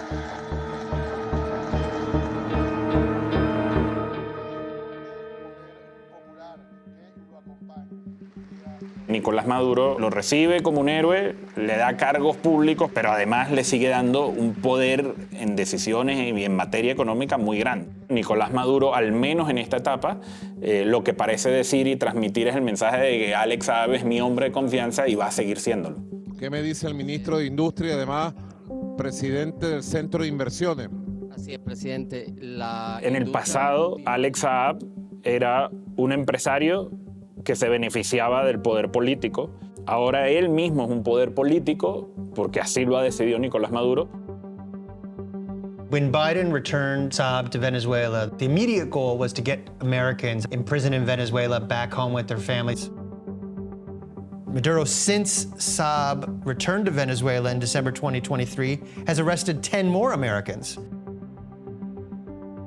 Nicolás Maduro lo recibe como un héroe, le da cargos públicos, pero además le sigue dando un poder en decisiones y en materia económica muy grande. Nicolás Maduro, al menos en esta etapa, lo que parece decir y transmitir es el mensaje de que Alex Saab es mi hombre de confianza y va a seguir siéndolo. ¿Qué me dice el ministro de Industria y además presidente del Centro de Inversiones? Así es, presidente. En el pasado, Alex Saab era un empresario que se beneficiaba del poder político. Ahora él mismo es un poder político porque así lo ha decidido Nicolás Maduro. When Biden returned Saab to Venezuela, the immediate goal was to get Americans imprisoned in Venezuela back home with their families. Maduro, since Saab returned to Venezuela in December 2023, has arrested 10 more Americans.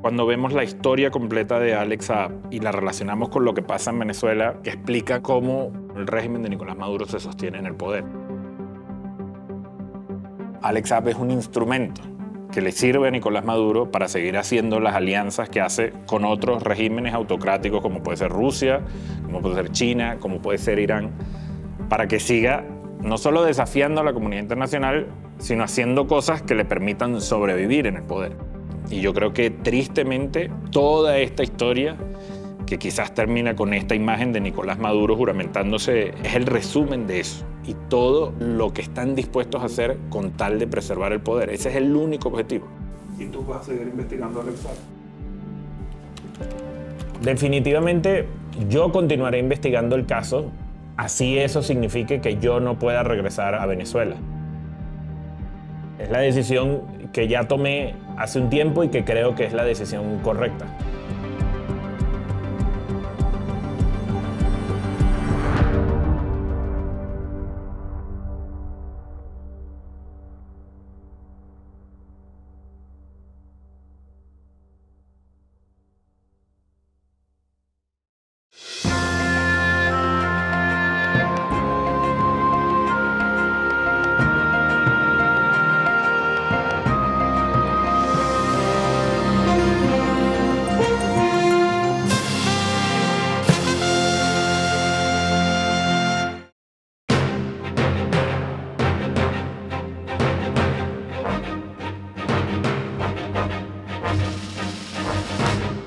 Cuando vemos la historia completa de Alex Saab y la relacionamos con lo que pasa en Venezuela, que explica cómo el régimen de Nicolás Maduro se sostiene en el poder. Alex Saab es un instrumento que le sirve a Nicolás Maduro para seguir haciendo las alianzas que hace con otros regímenes autocráticos, como puede ser Rusia, como puede ser China, como puede ser Irán, para que siga no solo desafiando a la comunidad internacional, sino haciendo cosas que le permitan sobrevivir en el poder. Y yo creo que tristemente toda esta historia, que quizás termina con esta imagen de Nicolás Maduro juramentándose, es el resumen de eso. Y todo lo que están dispuestos a hacer con tal de preservar el poder. Ese es el único objetivo. ¿Y tú vas a seguir investigando a Alex Saab? Definitivamente yo continuaré investigando el caso, así eso signifique que yo no pueda regresar a Venezuela. Es la decisión que ya tomé hace un tiempo y que creo que es la decisión correcta.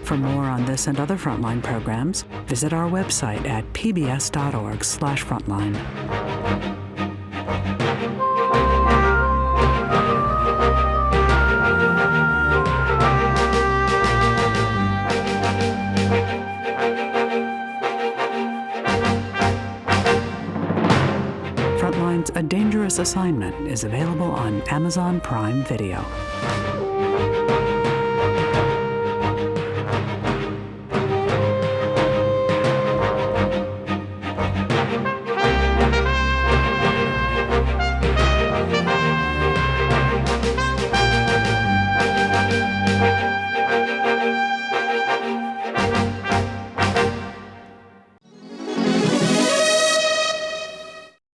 For more on this and other Frontline programs, visit our website at pbs.org/frontline. Frontline's A Dangerous Assignment is available on Amazon Prime Video.